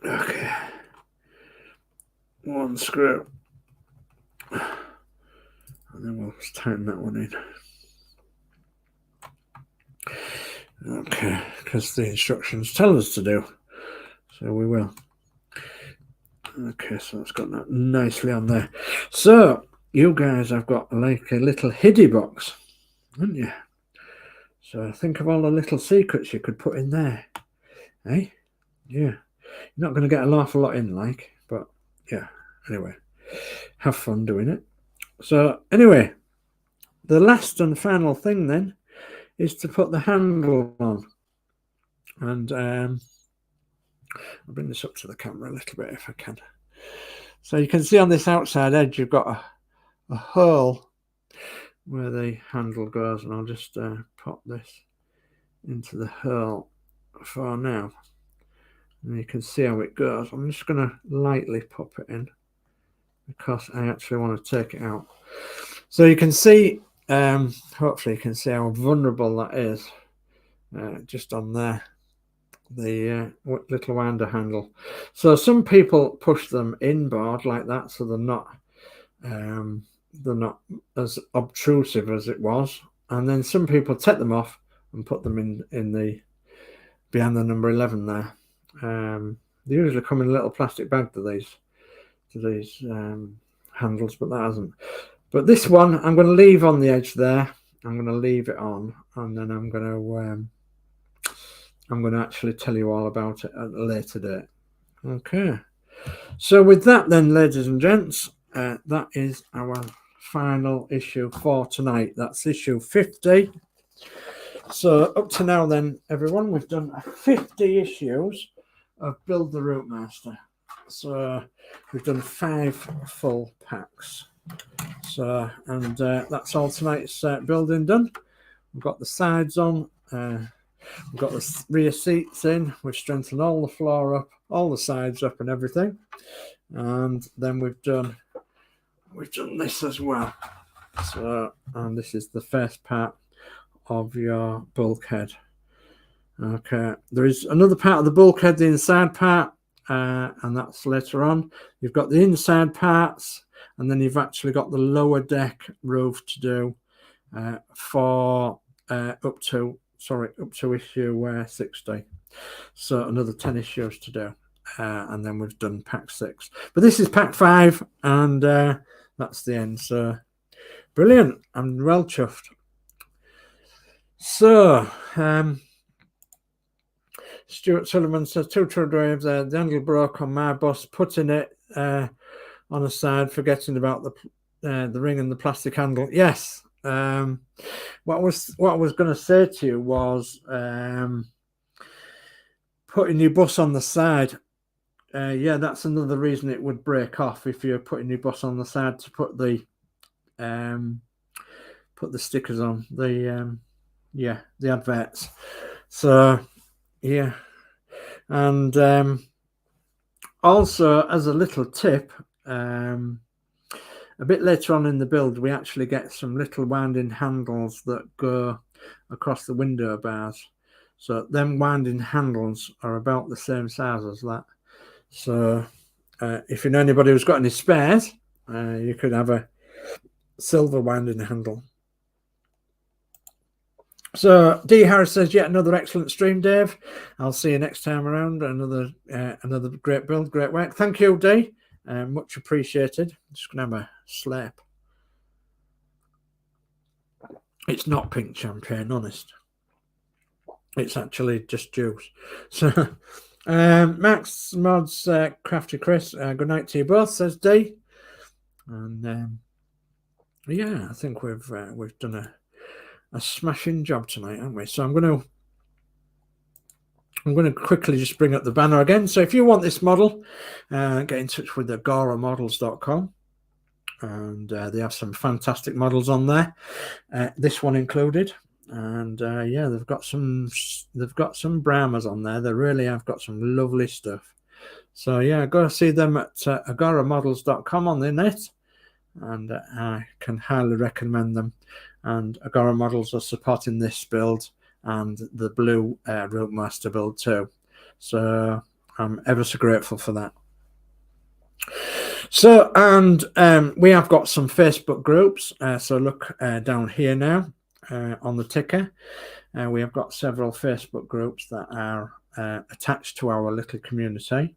Okay. 1 screw. And then we'll just tighten that one in. Okay, because the instructions tell us to do. So we will. Okay, so it's got that nicely on there. So, you guys have got like a little hiddy box, haven't you? So think of all the little secrets you could put in there. Eh? Yeah. You're not going to get an awful lot in, like, but yeah. Anyway, have fun doing it. So, anyway, the last and final thing then is to put the handle on. And I'll bring this up to the camera a little bit if I can. So you can see on this outside edge you've got a hole where the handle goes, and I'll just pop this into the hole for now. And you can see how it goes. I'm just going to lightly pop it in because I actually want to take it out. So you can see, hopefully you can see how vulnerable that is just on there. The little winder handle. So some people push them inboard like that, so they're not as obtrusive as it was, and then some people take them off and put them in the behind the number 11 there. They usually come in a little plastic bag to these handles, but that hasn't. But this one I'm going to leave on the edge there, I'm going to leave it on, and then I'm going to actually tell you all about it at a later date. Okay. So with that then, ladies and gents, that is our final issue for tonight. That's issue 50. So up to now then, everyone, we've done 50 issues of Build the ROUTEMASTER. So we've done 5 full packs. So, and that's all tonight's building done. We've got the sides on, we've got the rear seats in, we've strengthened all the floor up, all the sides up and everything. And then we've done this as well. So, and this is the first part of your bulkhead. Okay, there is another part of the bulkhead, the inside part, and that's later on. You've got the inside parts, and then you've actually got the lower deck roof to do for up to issue 60. So another 10 issues to do, and then we've done pack 6. But this is pack 5, and that's the end. So brilliant! I'm well chuffed. So Stuart Sullivan says, 2 true drives. The handle broke on my bus, putting it on a side, forgetting about the ring and the plastic handle. Yes. What I was going to say to you was putting your bus on the side. Yeah, that's another reason it would break off if you're putting your bus on the side to put the stickers on, the adverts. So yeah, and also as a little tip, a bit later on in the build, we actually get some little winding handles that go across the window bars. So them winding handles are about the same size as that. So if you know anybody who's got any spares, you could have a silver winding handle. So D Harris says, yet another excellent stream, Dave. I'll see you next time around. Another great build, great work. Thank you, D. Much appreciated. Just gonna have a slap. It's not pink champagne, honest. It's actually just juice. So Max, Modz, Crafty Chris, good night to you both, says D. And yeah, I think we've done a smashing job tonight, haven't we? So I'm going to quickly just bring up the banner again. So if you want this model, get in touch with agoramodels.com, and they have some fantastic models on there, this one included. And yeah, they've got some Brahmas on there. They really have got some lovely stuff. So yeah, go see them at agoramodels.com on the net, and I can highly recommend them. And Agora Models are supporting this build and the blue ROUTEMASTER build too. So I'm ever so grateful for that. So, and we have got some Facebook groups. So look down here now on the ticker. We have got several Facebook groups that are attached to our little community.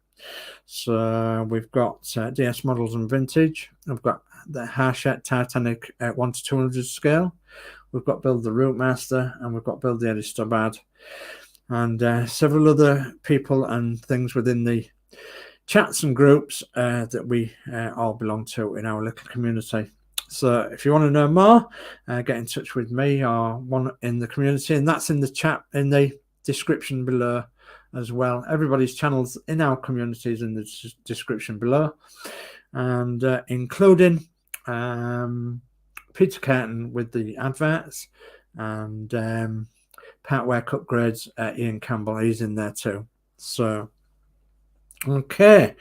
So we've got DS Models and Vintage. We've got the Hachette Titanic 1 to 200 scale. We've got Build the ROUTEMASTER, and we've got Build the Eddie Stubbard, and several other people and things within the chats and groups that we all belong to in our little community. So if you want to know more, get in touch with me or one in the community, and that's in the chat in the description below as well. Everybody's channels in our community is in the description below, and including Peter Curtin with the adverts, and Partwork Upgrades, Ian Campbell, he's in there too. So okay,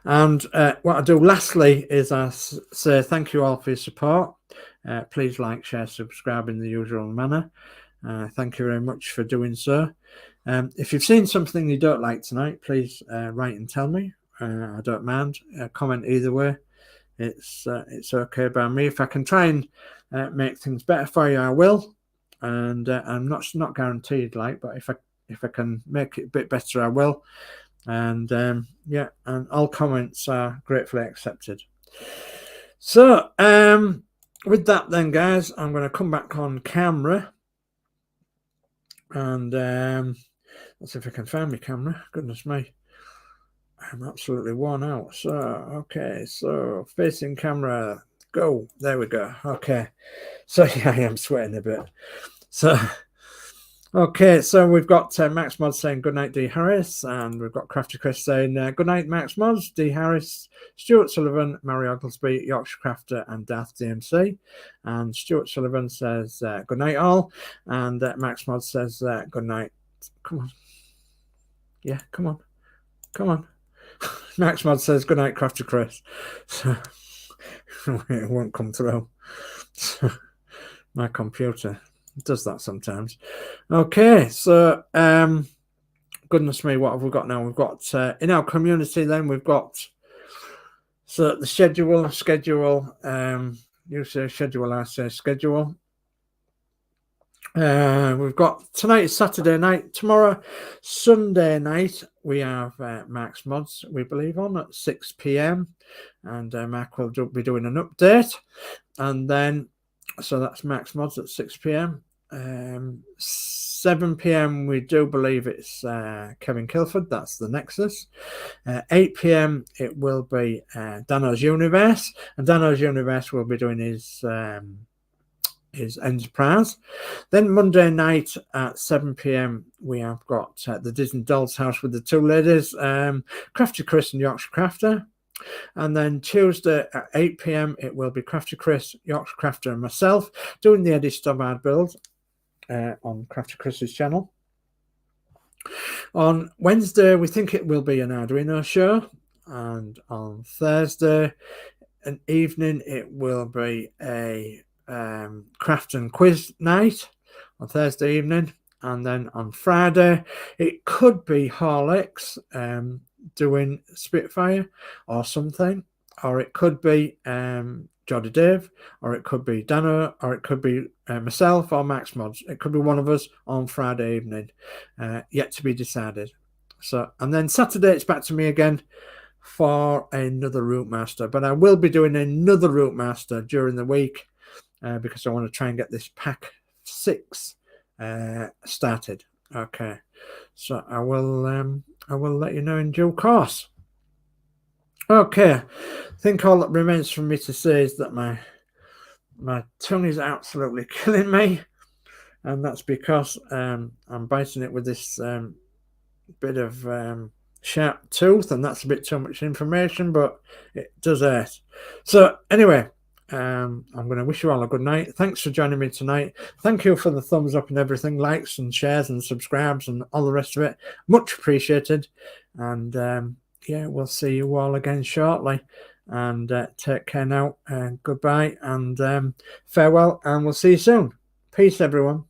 and what I do lastly is I say thank you all for your support. Please like, share, subscribe in the usual manner. Thank you very much for doing so. If you've seen something you don't like tonight, please write and tell me. I don't mind. Comment either way. It's okay by me. If I can try and make things better for you, I will. And I'm not guaranteed, like, but if I can make it a bit better, I will. And yeah, and all comments are gratefully accepted. So with that then, guys, I'm going to come back on camera. And let's see if I can find my camera. Goodness me. I'm absolutely worn out. So, okay. So, facing camera. Go. There we go. Okay. So, yeah, I am sweating a bit. So, okay. So, we've got Max Modz saying good night, D. Harris. And we've got Crafty Chris saying good night, Max Modz, D. Harris, Stuart Sullivan, Mary Oglesby, Yorkshire Crafter, and Darth DMC. And Stuart Sullivan says good night, all. And Max Modz says good night. Come on. Yeah, come on. Come on. Max Modz says good night, Crafty Chris. So, it won't come through. My computer does that sometimes. Okay, so goodness me, what have we got now? We've got in our community then we've got so the schedule, you say schedule, I say schedule. We've got tonight is Saturday night. Tomorrow, Sunday night, we have Max Modz, we believe, on at 6 p.m. And Mark will be doing an update. And then, so that's Max Modz at 6 p.m. 7 p.m. we do believe it's Kevin Kilford. That's the Nexus. 8 p.m. it will be Danno's Universe. And Danno's Universe will be doing his Enterprise. Then Monday night at 7 p.m. we have got the Disney Doll's House with the two ladies, Crafty Chris and Yorkshire Crafter. And then Tuesday at 8 p.m. it will be Crafty Chris, Yorkshire Crafter, and myself doing the Eddie Stobbard build on Crafty Chris's channel. On Wednesday we think it will be an Arduino show, and on Thursday an evening it will be a craft and quiz night on Thursday evening. And then on Friday it could be Horlix doing Spitfire or something, or it could be Geordie Dave, or it could be Danno, or it could be myself or Max Modz. It could be one of us on Friday evening, yet to be decided. So, and then Saturday it's back to me again for another ROUTEMASTER, but I will be doing another ROUTEMASTER during the week because I want to try and get this pack 6 started. Okay, so I will let you know in due course. Okay, I think all that remains for me to say is that my tongue is absolutely killing me, and that's because I'm biting it with this bit of sharp tooth, and that's a bit too much information, but it does hurt. So anyway, I'm going to wish you all a good night. Thanks for joining me tonight. Thank you for the thumbs up and everything, likes and shares and subscribes and all the rest of it. Much appreciated. And yeah, we'll see you all again shortly. And take care now. Goodbye and farewell, and we'll see you soon. Peace, everyone.